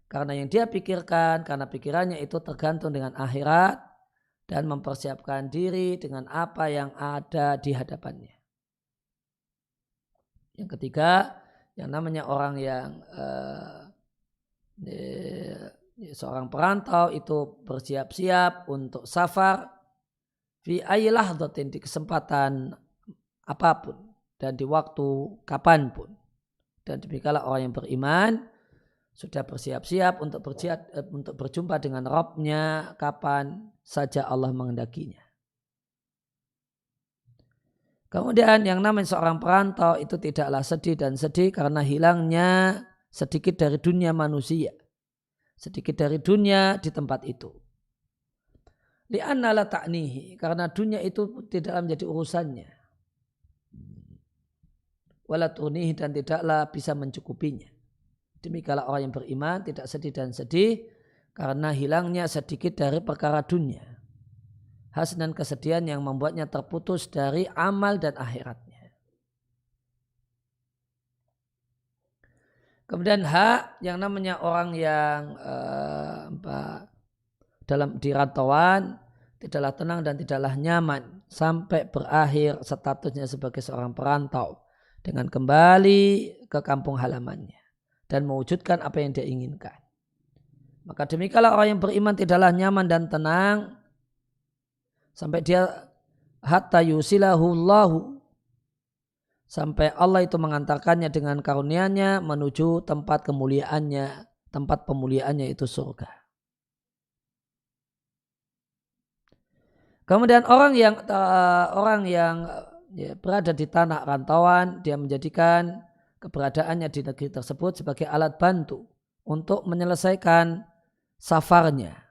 Karena yang dia pikirkan, karena pikirannya itu tergantung dengan akhirat dan mempersiapkan diri dengan apa yang ada di hadapannya. Yang ketiga, yang namanya orang yang seorang perantau itu bersiap-siap untuk safar fi ayyi lahdatin, di kesempatan apapun dan di waktu kapanpun. Dan demikianlah orang yang beriman sudah bersiap-siap untuk berjumpa dengan Rabb-nya kapan saja Allah menghendakinya. Kemudian yang namanya seorang perantau itu tidaklah sedih karena hilangnya sedikit dari dunia manusia. Sedikit dari dunia di tempat itu. Li'anna la ta'nihi, karena dunia itu tidaklah menjadi urusannya. Wala tunihi, dan tidaklah bisa mencukupinya. Demikianlah orang yang beriman tidak sedih karena hilangnya sedikit dari perkara dunia. haznan kesedihan yang membuatnya terputus dari amal dan akhiratnya. Kemudian yang namanya orang yang dalam di rantauan tidaklah tenang dan tidaklah nyaman sampai berakhir statusnya sebagai seorang perantau dengan kembali ke kampung halamannya dan mewujudkan apa yang dia inginkan. Maka demikianlah orang yang beriman tidaklah nyaman dan tenang sampai dia hatta yusilahullahu, sampai Allah itu mengantarkannya dengan karunia-Nya menuju tempat kemuliaannya, tempat pemuliaannya itu surga. Kemudian orang yang berada di tanah rantauan, dia menjadikan keberadaannya di negeri tersebut sebagai alat bantu untuk menyelesaikan safarnya.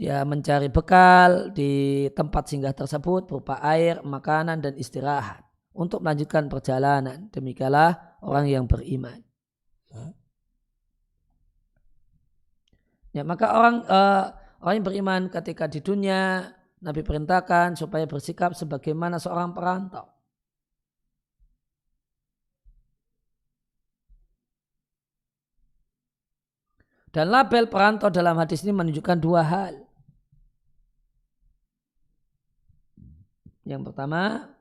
Dia mencari bekal di tempat singgah tersebut berupa air, makanan, dan istirahat untuk melanjutkan perjalanan. Demikianlah orang yang beriman. Ya, maka orang yang beriman ketika di dunia, Nabi perintahkan supaya bersikap sebagaimana seorang perantau. Dan label perantau dalam hadis ini menunjukkan dua hal. Yang pertama,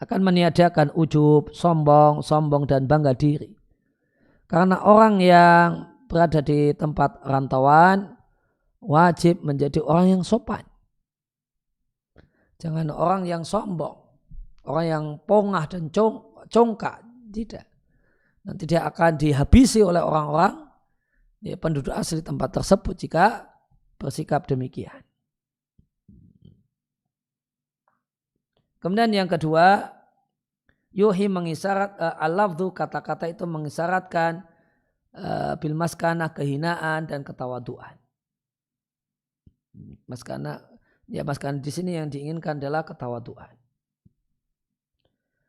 akan meniadakan ujub, sombong dan bangga diri. Karena orang yang berada di tempat rantauan wajib menjadi orang yang sopan. Jangan orang yang sombong, orang yang pongah dan congkak, tidak. Nanti dia akan dihabisi oleh orang-orang penduduk asli tempat tersebut jika bersikap demikian. Kemudian yang kedua, yuhi mengisyarat al-lafdhu, kata-kata itu mengisyaratkan bil maskanah, kehinaan dan ketawaduan. Maskanah di sini yang diinginkan adalah ketawaduan.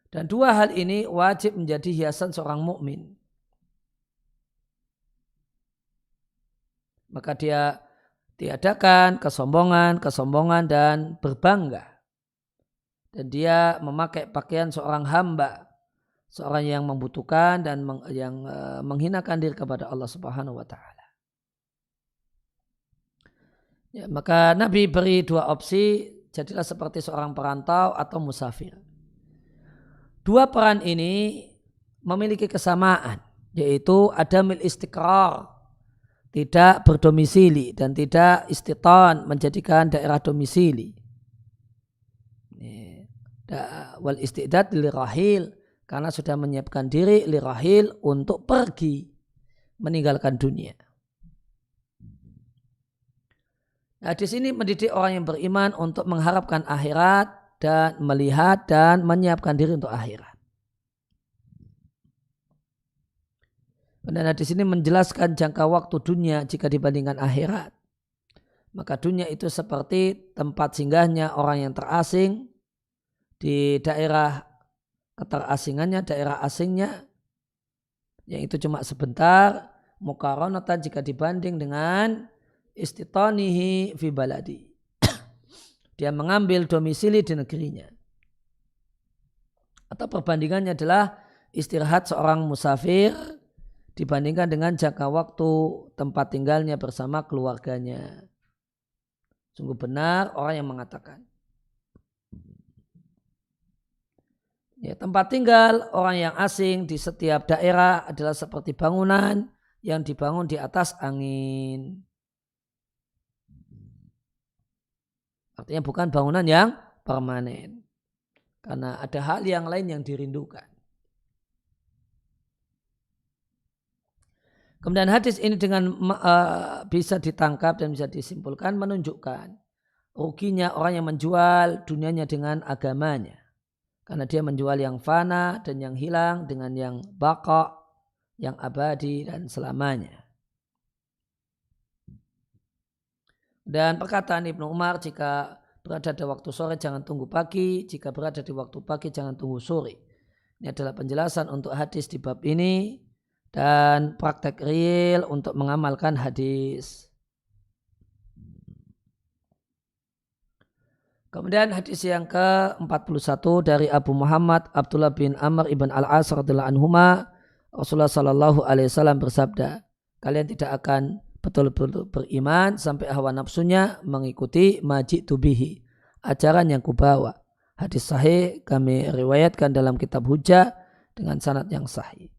Dan dua hal ini wajib menjadi hiasan seorang mukmin. Maka dia tiadakan kesombongan dan berbangga. Dan dia memakai pakaian seorang hamba, seorang yang membutuhkan dan yang menghinakan diri kepada Allah Subhanahu wa taala. Ya, maka Nabi beri dua opsi, jadilah seperti seorang perantau atau musafir. Dua peran ini memiliki kesamaan, yaitu adamil istiqrar, tidak berdomisili, dan tidak istitan, menjadikan daerah domisili. Wal istidad lirahil, karena sudah menyiapkan diri lirahil untuk pergi meninggalkan dunia. Nah, di sini mendidik orang yang beriman untuk mengharapkan akhirat dan melihat dan menyiapkan diri untuk akhirat. Dan di sini menjelaskan jangka waktu dunia jika dibandingkan akhirat. Maka dunia itu seperti tempat singgahnya orang yang terasing di daerah keterasingannya, daerah asingnya, yang itu cuma sebentar, muqaranatan jika dibanding dengan istitanihi fi baladi. Dia mengambil domisili di negerinya. Atau perbandingannya adalah istirahat seorang musafir dibandingkan dengan jangka waktu tempat tinggalnya bersama keluarganya. Sungguh benar orang yang mengatakan. Ya, tempat tinggal orang yang asing di setiap daerah adalah seperti bangunan yang dibangun di atas angin. Artinya bukan bangunan yang permanen. Karena ada hal yang lain yang dirindukan. Kemudian hadis ini dengan bisa ditangkap dan bisa disimpulkan menunjukkan ruginya orang yang menjual dunianya dengan agamanya. Karena dia menjual yang fana dan yang hilang dengan yang baqa, yang abadi dan selamanya. Dan perkataan Ibnu Umar, jika berada di waktu sore jangan tunggu pagi, jika berada di waktu pagi jangan tunggu sore. Ini adalah penjelasan untuk hadis di bab ini. dan praktek real untuk mengamalkan hadis. Kemudian hadis yang ke-41 dari Abu Muhammad Abdullah bin Amr ibn Al-As radhiyallahu anhuma, Rasulullah sallallahu alaihi wasallam bersabda, kalian tidak akan betul-betul beriman sampai hawa nafsunya mengikuti majitu bihi, ajaran yang kubawa. Hadis sahih kami riwayatkan dalam kitab Hujjah dengan sanad yang sahih.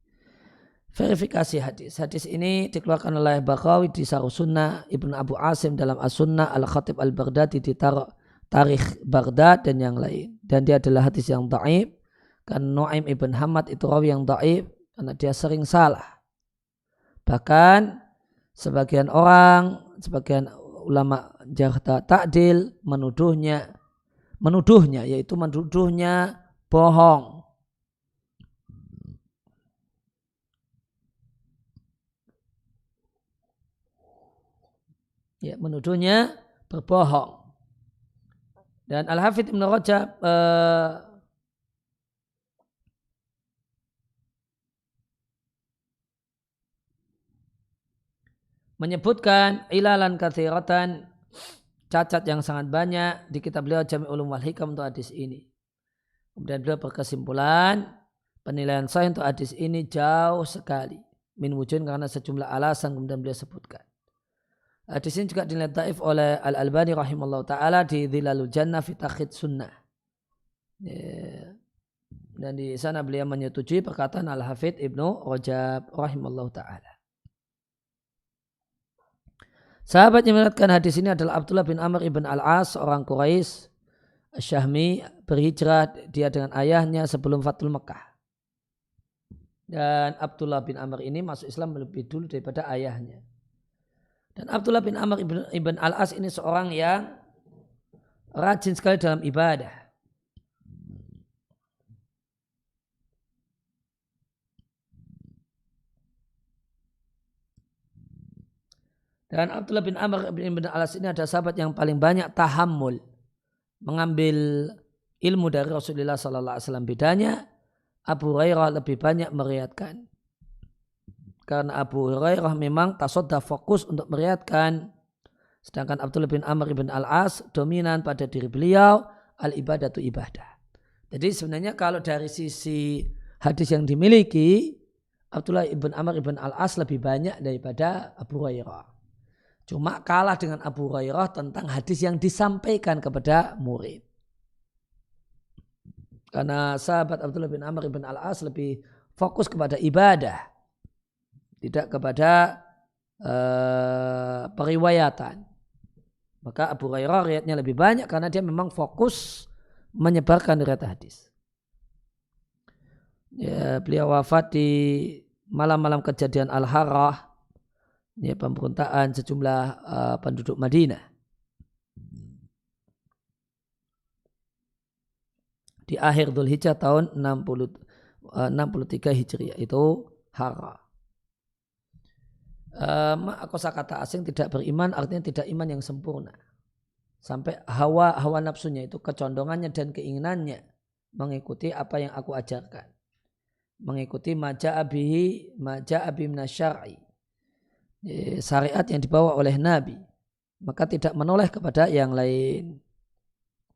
Verifikasi hadis. Hadis ini dikeluarkan oleh Baghawi di Syarh Sunnah, Ibnu Abu Asim dalam As-Sunnah, Al-Khatib Al-Baghdadi di Tarikh Baghdad dan yang lain. Dan dia adalah hadis yang dhaif. Karena Nu'aim ibn Hamad itu rawi yang dhaif karena dia sering salah. Bahkan sebagian ulama jarh ta'dil menuduhnya bohong. Ya, menuduhnya berbohong. Dan Al-Hafidz Ibnu Rajab menyebutkan ilalan katsiratan, cacat yang sangat banyak di kitab beliau Jami' Ulum wal Hikam untuk hadis ini. Kemudian beliau berkesimpulan penilaian sahih untuk hadis ini jauh sekali min wujud karena sejumlah alasan kemudian beliau sebutkan. Hadis ini juga dinilai dhaif oleh Al-Albani rahimallahu taala di Dhilalul Jannah fi Takhid Sunnah. Dan di sana beliau menyetujui perkataan Al-Hafidz Ibnu Rajab rahimallahu taala. Sahabat yang meriwayatkan hadis ini adalah Abdullah bin Amr ibn Al-As, orang Quraisy Syahmi, berhijrah dia dengan ayahnya sebelum Fathul Mekah. Dan Abdullah bin Amr ini masuk Islam lebih dulu daripada ayahnya. Dan Abdullah bin Amr ibn Al-As ini seorang yang rajin sekali dalam ibadah. Dan Abdullah bin Amr ibn Al-As ini adalah sahabat yang paling banyak tahammul, mengambil ilmu dari Rasulullah sallallahu alaihi wasallam. Bedanya Abu Hurairah lebih banyak meriwayatkan. Karena Abu Hurairah memang tasodda fokus untuk meriwayatkan, sedangkan Abdullah bin Amr ibn Al-As dominan pada diri beliau al-ibadatu ibadah. Jadi sebenarnya kalau dari sisi hadis yang dimiliki, Abdullah ibn Amr ibn Al-As lebih banyak daripada Abu Hurairah. Cuma kalah dengan Abu Hurairah tentang hadis yang disampaikan kepada murid. Karena sahabat Abdullah bin Amr ibn Al-As lebih fokus kepada ibadah, tidak kepada periwayatan. Maka Abu Hurairah riwayatnya lebih banyak karena dia memang fokus menyebarkan riwayat hadis. Ya, beliau wafat di malam-malam kejadian Al-Harrah, ya, pemberontakan sejumlah penduduk Madinah. Di akhir Dzulhijjah tahun 63 Hijriah, itu Harrah. Kosakata asing tidak beriman artinya tidak iman yang sempurna. Sampai hawa nafsunya itu, kecondongannya dan keinginannya mengikuti apa yang aku ajarkan. Mengikuti maja'a bihi minasyar'i, syariat yang dibawa oleh Nabi. Maka tidak menoleh kepada yang lain.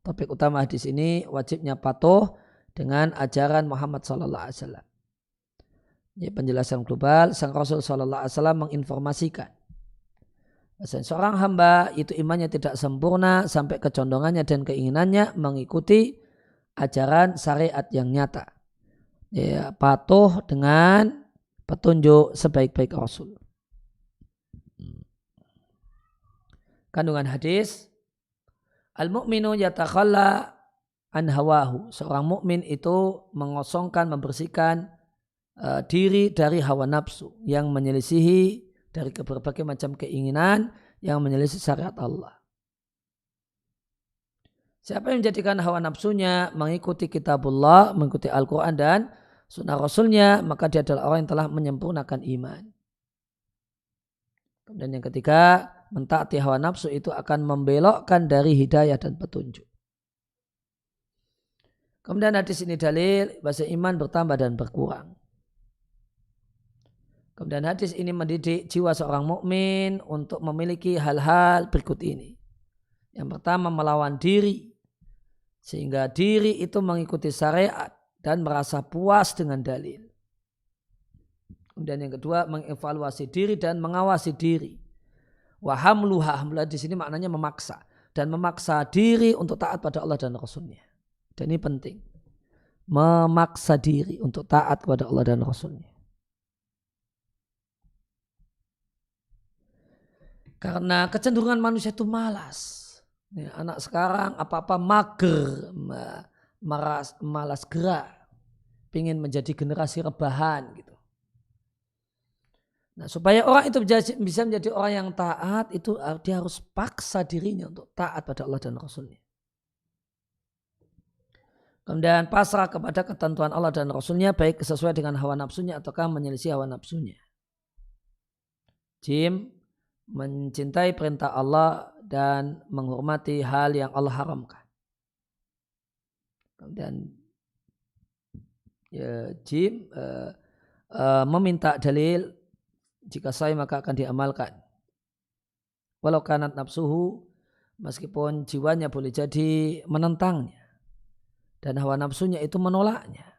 Topik utama hadis ini wajibnya patuh dengan ajaran Muhammad sallallahu alaihi wasallam. Ya, penjelasan global, sang Rasul sallallahu alaihi wasallam menginformasikan bahwa seorang hamba itu imannya tidak sempurna sampai kecondongannya dan keinginannya mengikuti ajaran syariat yang nyata. Ya, patuh dengan petunjuk sebaik-baik Rasul. Kandungan hadis, al-mu'minu yatakhalla an hawahu. Seorang mukmin itu mengosongkan, membersihkan diri dari hawa nafsu yang menyelisihi dari berbagai macam keinginan yang menyelisih syariat Allah. Siapa yang menjadikan hawa nafsunya mengikuti kitabullah, mengikuti Al-Quran dan sunnah Rasulnya, maka dia adalah orang yang telah menyempurnakan iman. Kemudian yang ketiga, mentaati hawa nafsu itu akan membelokkan dari hidayah dan petunjuk. Kemudian hadis ini dalil bahwa iman bertambah dan berkurang. Kemudian hadis ini mendidik jiwa seorang mukmin untuk memiliki hal-hal berikut ini. Yang pertama, melawan diri, sehingga diri itu mengikuti syariat dan merasa puas dengan dalil. Kemudian yang kedua, mengevaluasi diri dan mengawasi diri. Wahamluha, di sini maknanya memaksa, dan memaksa diri untuk taat pada Allah dan Rasulnya. Dan ini penting, memaksa diri untuk taat kepada Allah dan Rasulnya. Karena kecenderungan manusia itu malas. Ya, anak sekarang apa-apa mager, malas gerak, ingin menjadi generasi rebahan gitu. Nah, supaya orang itu bisa menjadi orang yang taat, itu dia harus paksa dirinya untuk taat pada Allah dan Rasulnya. Kemudian pasrah kepada ketentuan Allah dan Rasulnya, baik sesuai dengan hawa nafsunya ataukah menyelisih hawa nafsunya. Mencintai perintah Allah dan menghormati hal yang Allah haramkan. Kemudian meminta dalil, jika sahih maka akan diamalkan. Walau kanat nafsuhu, meskipun jiwanya boleh jadi menentangnya dan hawa nafsunya itu menolaknya,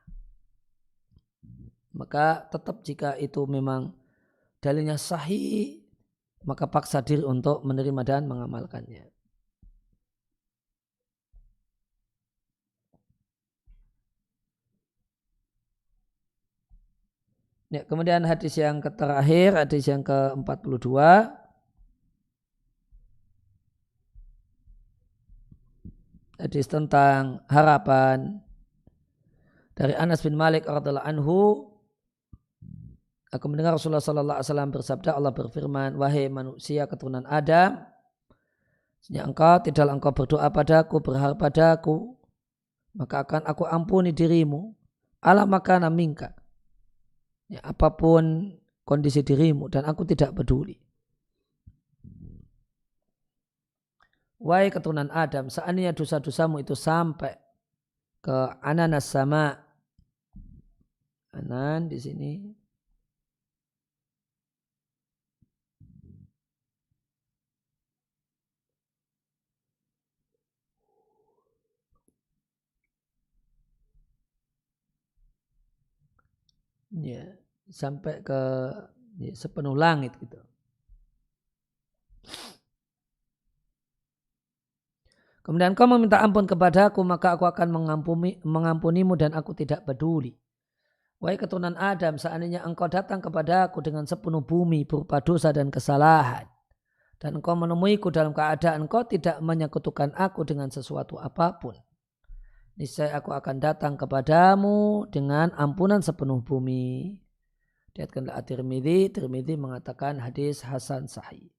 maka tetap jika itu memang dalilnya sahih, maka paksa diri untuk menerima dan mengamalkannya. Ya, kemudian hadis yang terakhir, hadis yang ke-42. Hadis tentang harapan dari Anas bin Malik radhiyallahu anhu. Aku mendengar Rasulullah sallallahu alaihi wasallam bersabda, Allah berfirman, wahai manusia keturunan Adam, tidaklah engkau berdoa padaku, berharap padaku, maka akan aku ampuni dirimu, ala makana minka, ya, apapun kondisi dirimu, dan aku tidak peduli. Wahai keturunan Adam, seandainya dosa-dosamu itu sampai ke ananas sama, anan di sini. Ya, sampai ke sepenuh langit gitu. Kemudian kau meminta ampun kepadaku, maka aku akan mengampunimu dan aku tidak peduli. Wahai keturunan Adam, seandainya engkau datang kepadaku dengan sepenuh bumi berupa dosa dan kesalahan, dan engkau menemuiku dalam keadaan engkau tidak menyekutukan aku dengan sesuatu apapun, niscaya aku akan datang kepadamu dengan ampunan sepenuh bumi. Diriwayatkan At-Tirmidzi mengatakan hadis hasan sahih.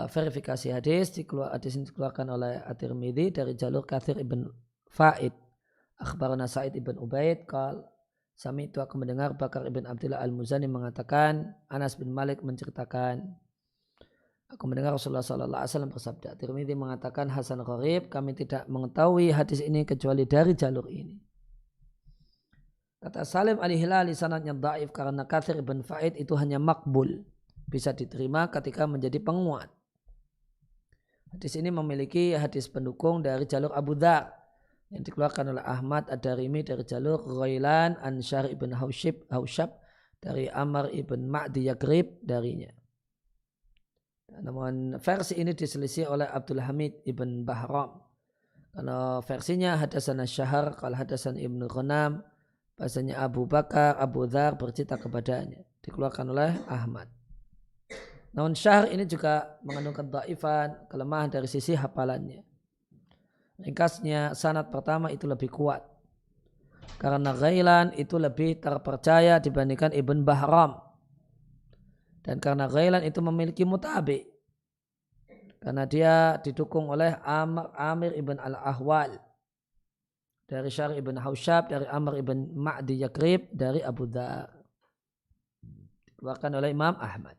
Verifikasi hadis ini dikeluarkan oleh At-Tirmidzi dari jalur Katsir ibn Fa'id. Akhbarana Sa'id ibn Ubaid qala sami'tu, aku mendengar Bakar ibn Abdullah al-Muzani mengatakan, Anas bin Malik menceritakan, aku mendengar Rasulullah sallallahu alaihi wasallam bersabda. Tirmidzi mengatakan hasan gharib, kami tidak mengetahui hadis ini kecuali dari jalur ini. Kata Salim al-Hilali sanadnya dhaif karena Katsir ibn Fa'id itu hanya makbul, bisa diterima ketika menjadi penguat. Hadis ini memiliki hadis pendukung dari jalur Abu Dzar yang dikeluarkan oleh Ahmad Ad-Darimi dari jalur Ghailan an Syar ibn Haushab dari Amr ibn Ma'di Yagrib darinya. Namun versi ini diselisih oleh Abdul Hamid ibn Bahram. Kalau versinya hadasana Syahar, kalau hadasan Ibnu Ghanam, bahasanya Abu Bakar, Abu Dzar bercerita kepadanya. Dikeluarkan oleh Ahmad. Namun Syahar ini juga mengandungkan dhaifan, kelemahan dari sisi hafalannya. Ringkasnya, sanad pertama itu lebih kuat. Karena Ghailan itu lebih terpercaya dibandingkan Ibn Bahram. Dan karena Ghailan itu memiliki mutabi. Karena dia didukung oleh Amir ibn al-Ahwal. Dari Syar ibn Haushab, dari Amr ibn Ma'di Yagrib, dari Abu Dzar. Dikeluarkan oleh Imam Ahmad.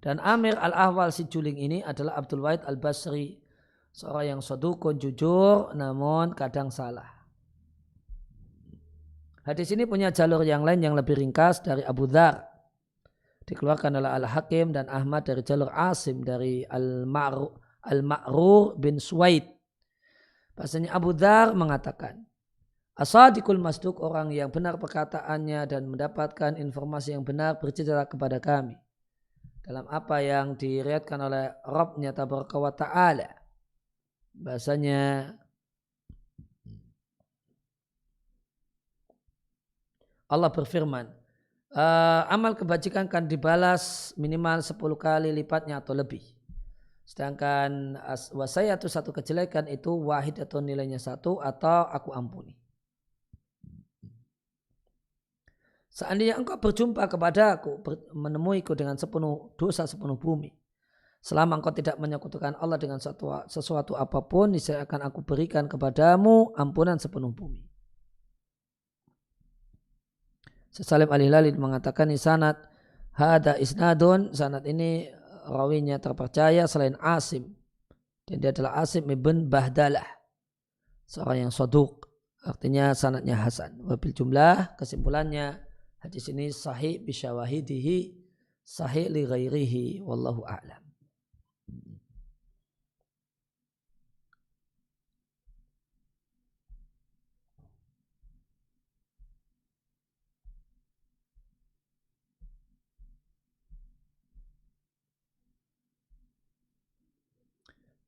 Dan Amir al-Ahwal si juling ini adalah Abdul Wahid al-Basri. Seorang yang sadukun, jujur, namun kadang salah. Hadis ini punya jalur yang lain yang lebih ringkas dari Abu Dzar. Dikeluarkan oleh Al-Hakim dan Ahmad dari jalur Asim dari Al-Ma'rur bin Suwaid. Bahasanya Abu Dzar mengatakan, As-Sadiqul Masduq, orang yang benar perkataannya dan mendapatkan informasi yang benar, bercerita kepada kami dalam apa yang diriwayatkan oleh Rabbnya Tabaraka wa Ta'ala. Bahasanya Allah berfirman, amal kebajikan akan dibalas minimal 10 kali lipatnya atau lebih. Sedangkan wasayatu, satu kejelekan itu wahid atau nilainya 1 atau aku ampuni. Seandainya engkau berjumpa kepada aku, menemuiku dengan sepenuh dosa sepenuh bumi, selama engkau tidak menyekutukan Allah dengan sesuatu apapun, niscaya akan aku berikan kepadamu ampunan sepenuh bumi. Salim Al-Hilali mengatakan ini sanad, hada isnadun, sanad ini rawinya terpercaya selain Asim, dan dia adalah Asim ibn Bahdalah, seorang yang saduq, artinya sanadnya hasan. Wabil jumlah, kesimpulannya hadis ini sahih bisyawahidihi, sahih li ghairihi, wallahu a'lam.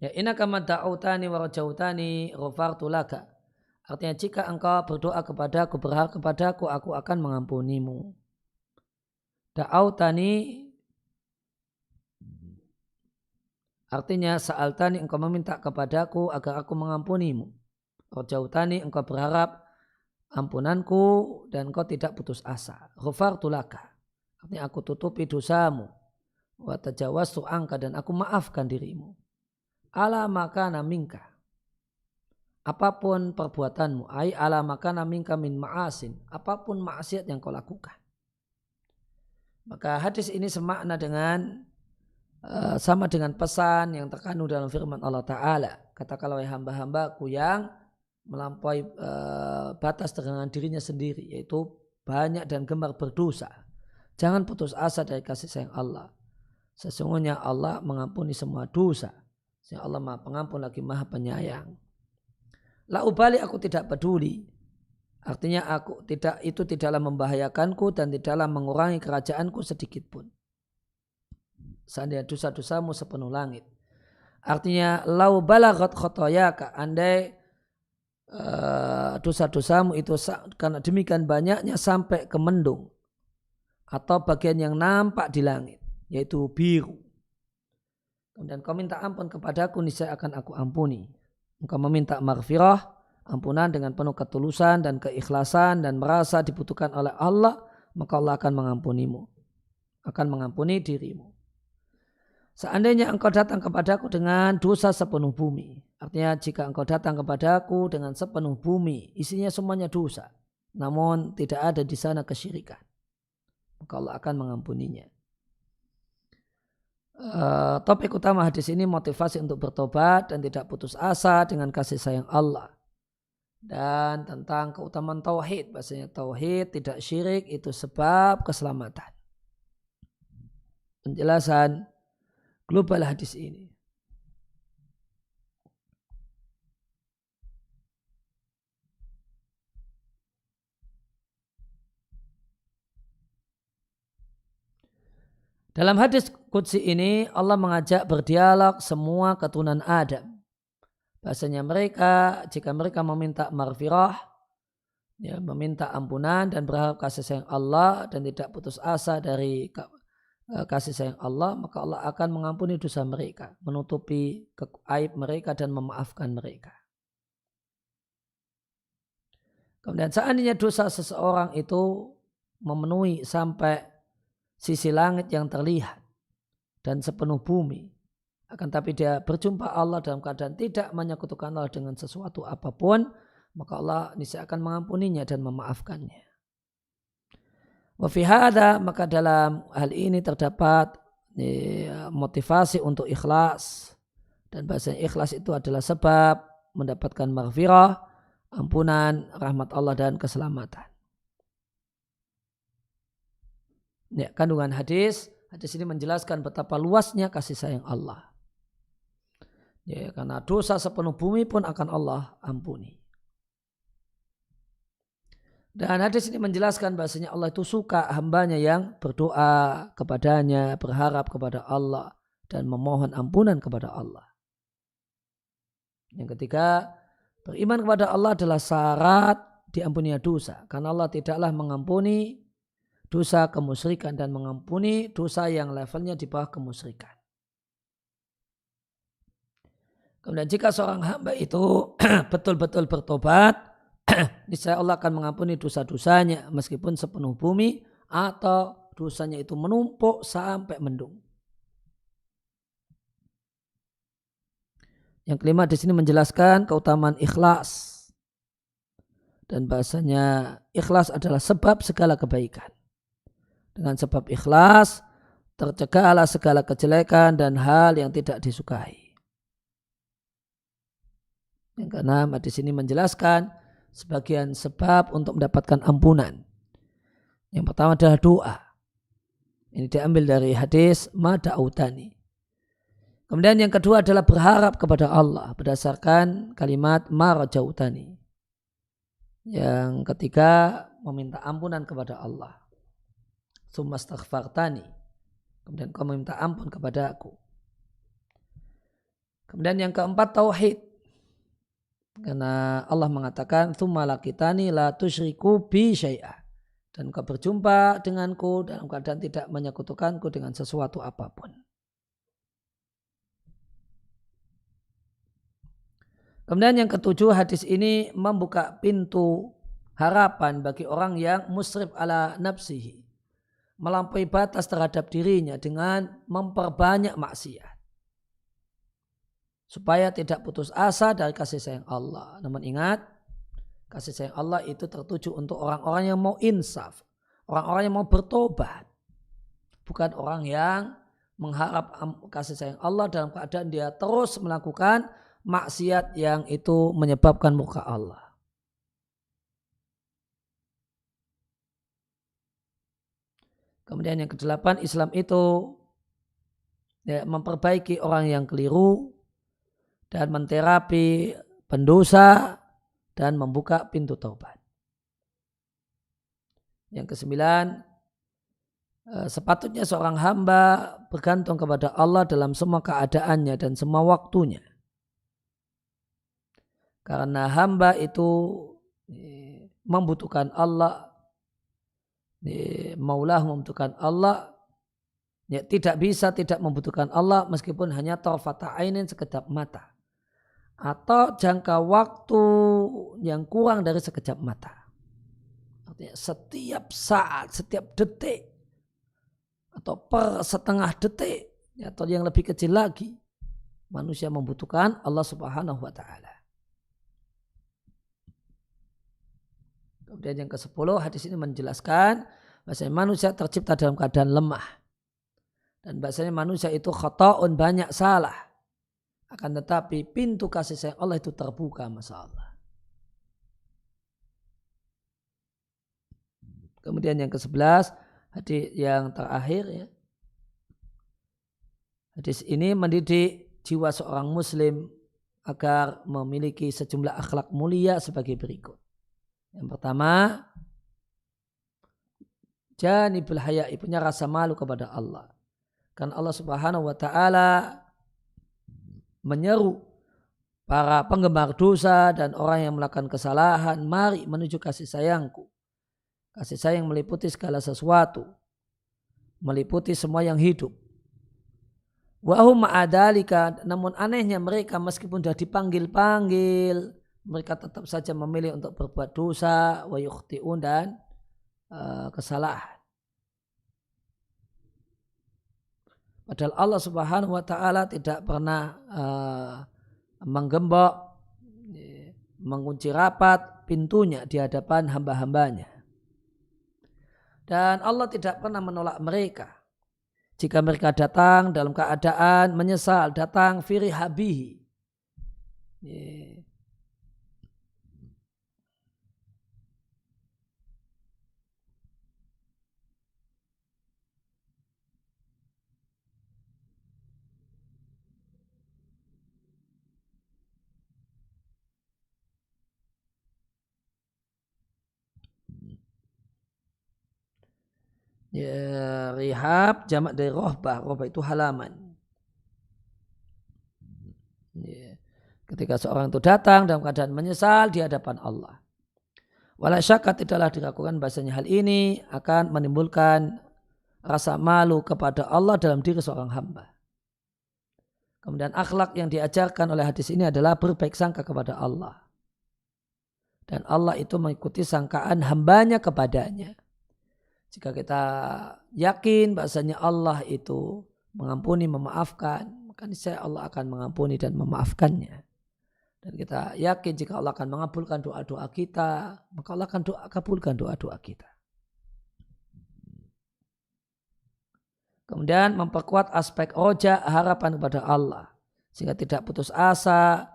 Ya, inaka madda'utani wa rajautani ghafartu laka. Artinya jika engkau berdoa kepadaku, berharap kepadaku, aku akan mengampunimu. Da'autani artinya sa'altani, engkau meminta kepadaku agar aku mengampunimu. Rajautani, engkau berharap ampunanku dan engkau tidak putus asa. Ghafartu laka. Artinya aku tutupi dosamu. Wa tajawaztu anka, dan aku maafkan dirimu. Ala makana minka, apapun perbuatanmu, ai ala makana minka min ma'asin, apapun maksiat yang kau lakukan. Maka hadis ini semakna dengan sama dengan pesan yang terkandung dalam firman Allah Ta'ala. Katakanlah wahai hamba-hambaku yang melampaui batas dengan dirinya sendiri, yaitu banyak dan gemar berdosa. Jangan putus asa dari kasih sayang Allah. Sesungguhnya Allah mengampuni semua dosa. Allah Maha Pengampun lagi Maha Penyayang. La ubali, aku tidak peduli. Artinya itu tidaklah membahayakanku dan tidaklah mengurangi kerajaanku sedikit pun. Seandainya dosa-dosamu sepenuh langit. Artinya lau balagat khotoyaka, andai dosa-dosamu itu karena demikian banyaknya sampai ke mendung atau bagian yang nampak di langit, yaitu biru. Dan kau minta ampun kepadaku, niscaya akan aku ampuni. Engkau meminta maghfirah, ampunan dengan penuh ketulusan dan keikhlasan dan merasa dibutuhkan oleh Allah, maka Allah akan mengampunimu, akan mengampuni dirimu. Seandainya engkau datang kepadaku dengan dosa sepenuh bumi, artinya jika engkau datang kepadaku dengan sepenuh bumi, isinya semuanya dosa, namun tidak ada di sana kesyirikan, maka Allah akan mengampuninya. Topik utama hadis ini motivasi untuk bertobat dan tidak putus asa dengan kasih sayang Allah, dan tentang keutamaan tauhid. Bahasanya tauhid, tidak syirik, itu sebab keselamatan. Penjelasan global hadis ini. Dalam hadis qudsi ini Allah mengajak berdialog semua keturunan Adam. Bahasanya mereka, jika mereka meminta maghfirah, ya, meminta ampunan dan berharap kasih sayang Allah dan tidak putus asa dari kasih sayang Allah, maka Allah akan mengampuni dosa mereka, menutupi aib mereka dan memaafkan mereka. Kemudian seandainya dosa seseorang itu memenuhi sampai sisi langit yang terlihat dan sepenuh bumi, akan tapi dia berjumpa Allah dalam keadaan tidak menyekutukan Allah dengan sesuatu apapun, maka Allah niscaya akan mengampuninya dan memaafkannya. Wa fi hadza, maka dalam hal ini terdapat motivasi untuk ikhlas, dan bahasanya ikhlas itu adalah sebab mendapatkan maghfirah, ampunan, rahmat Allah dan keselamatan. Ya, kandungan hadis ini menjelaskan betapa luasnya kasih sayang Allah. Ya, karena dosa sepenuh bumi pun akan Allah ampuni. Dan hadis ini menjelaskan bahasanya Allah itu suka hambanya yang berdoa kepadanya, berharap kepada Allah, dan memohon ampunan kepada Allah. Yang ketiga, beriman kepada Allah adalah syarat diampuninya dosa. Karena Allah tidaklah mengampuni dosa kemusyrikan dan mengampuni dosa yang levelnya di bawah kemusyrikan. Kemudian jika seorang hamba itu betul-betul bertobat, niscaya Allah akan mengampuni dosa-dosanya meskipun sepenuh bumi atau dosanya itu menumpuk sampai mendung. Yang kelima di sini menjelaskan keutamaan ikhlas. Dan bahasanya ikhlas adalah sebab segala kebaikan. Dengan sebab ikhlas tercegahlah segala kejelekan dan hal yang tidak disukai. Yang keenam di sini menjelaskan sebagian sebab untuk mendapatkan ampunan. Yang pertama adalah doa. Ini diambil dari hadis ma da'autani. Kemudian yang kedua adalah berharap kepada Allah berdasarkan kalimat ma rajautani. Yang ketiga meminta ampunan kepada Allah. Tsumma astaghfartani. Kemudian kau meminta ampun kepada aku. Kemudian yang keempat tauhid. Karena Allah mengatakan tsumma laqitani la tusyriku bi syai'a. Dan kau berjumpa denganku dalam keadaan tidak menyekutukanku dengan sesuatu apapun. Kemudian yang ketujuh, hadis ini membuka pintu harapan bagi orang yang musrif ala nafsihi. Melampaui batas terhadap dirinya dengan memperbanyak maksiat. Supaya tidak putus asa dari kasih sayang Allah. Namun ingat, kasih sayang Allah itu tertuju untuk orang-orang yang mau insaf. Orang-orang yang mau bertobat. Bukan orang yang mengharap kasih sayang Allah dalam keadaan dia terus melakukan maksiat yang itu menyebabkan murka Allah. Kemudian yang kedelapan, Islam itu memperbaiki orang yang keliru dan menterapi pendosa dan membuka pintu taubat. Yang kesembilan, sepatutnya seorang hamba bergantung kepada Allah dalam semua keadaannya dan semua waktunya. Karena hamba itu membutuhkan Allah, maulah membutuhkan Allah, ya, tidak bisa tidak membutuhkan Allah meskipun hanya tarfata ainin sekejap mata. Atau jangka waktu yang kurang dari sekejap mata. Artinya setiap saat, setiap detik, atau per setengah detik, atau yang lebih kecil lagi, manusia membutuhkan Allah Subhanahu wa Ta'ala. Kemudian yang ke-10, hadis ini menjelaskan bahwasanya manusia tercipta dalam keadaan lemah. Dan bahwasanya manusia itu khata'un, banyak salah. Akan tetapi pintu kasih sayang Allah itu terbuka, masya Allah. Kemudian yang ke-11, hadis yang terakhir ya. Hadis ini mendidik jiwa seorang muslim agar memiliki sejumlah akhlak mulia sebagai berikut. Yang pertama, janibul haya'i, punya rasa malu kepada Allah. Karena Allah Subhanahu wa Ta'ala menyeru para penggemar dosa dan orang yang melakukan kesalahan, mari menuju kasih sayangku. Kasih sayang meliputi segala sesuatu, meliputi semua yang hidup. Wa hum ma'adalika, namun anehnya mereka meskipun sudah dipanggil-panggil, mereka tetap saja memilih untuk berbuat dosa, wa yukhti'un, dan kesalahan. Padahal Allah Subhanahu wa Ta'ala tidak pernah menggembok, mengunci rapat pintunya di hadapan hamba-hambanya. Dan Allah tidak pernah menolak mereka jika mereka datang dalam keadaan menyesal, datang fi rihabihi, Ya, rihab jamak dari rohbah. Rohbah itu halaman. Ya. Ketika seorang itu datang dalam keadaan menyesal di hadapan Allah. Wala syakka tidaklah diragukan bahasanya hal ini akan menimbulkan rasa malu kepada Allah dalam diri seorang hamba. Kemudian akhlak yang diajarkan oleh hadis ini adalah berbaik sangka kepada Allah. Dan Allah itu mengikuti sangkaan hambanya kepadanya. Jika kita yakin bahasanya Allah itu mengampuni, memaafkan, maka niscaya Allah akan mengampuni dan memaafkannya. Dan kita yakin jika Allah akan mengabulkan doa-doa kita, maka Allah akan kabulkan doa-doa kita. Kemudian memperkuat aspek roja, harapan kepada Allah. Sehingga tidak putus asa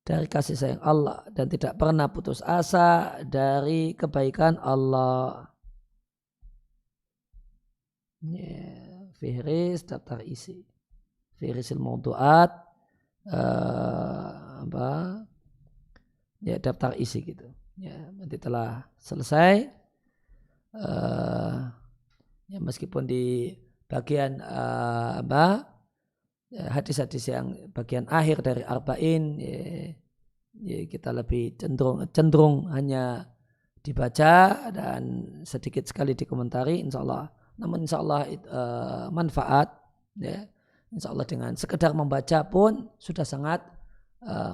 dari kasih sayang Allah. Dan tidak pernah putus asa dari kebaikan Allah. Fihris daftar isi. Fihrisil mawdu'at. Daftar isi gitu. Ya, nanti telah selesai. Meskipun di bagian hadis-hadis yang bagian akhir dari arba'in kita lebih cenderung hanya dibaca dan sedikit sekali dikomentari, insyaallah. Namun insyaallah manfaat, ya. Insyaallah dengan sekedar membaca pun sudah sangat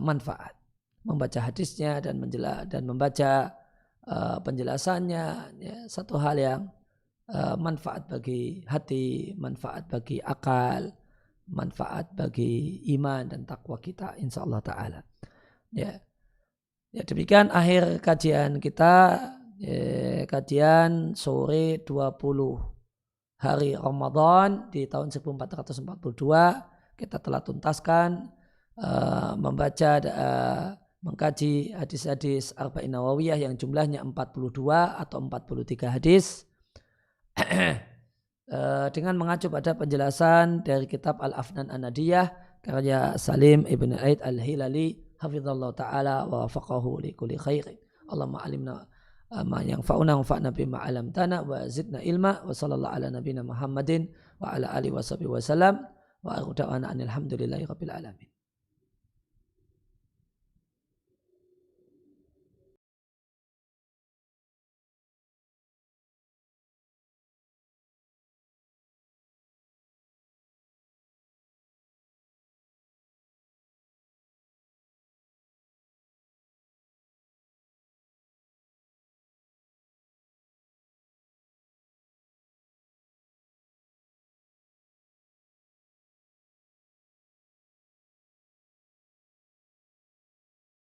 manfaat. Membaca hadisnya dan membaca penjelasannya, ya, satu hal yang manfaat bagi hati, manfaat bagi akal, manfaat bagi iman dan takwa kita, insyaallah ta'ala. Ya, demikian akhir kajian kita, kajian sore 20 hari Ramadan di tahun 1442. Kita telah tuntaskan membaca mengkaji hadis-hadis Arba'in Nawawiyah yang jumlahnya 42 atau 43 hadis dengan mengacu pada penjelasan dari kitab Al-Afnan An-Nadiyah karya Salim Ibn Aid Al-Hilali hafizallahu ta'ala wa wafaqahu li kulli khairin. Allahumma alimna ma yanfa'una wanfa'na bima 'allamtana wa zidna ilma wa sallallahu ala nabiyyina Muhammadin wa ala alihi wa sahbihi wa sallam wa aqu da'wana alhamdulillahi rabbil alamin.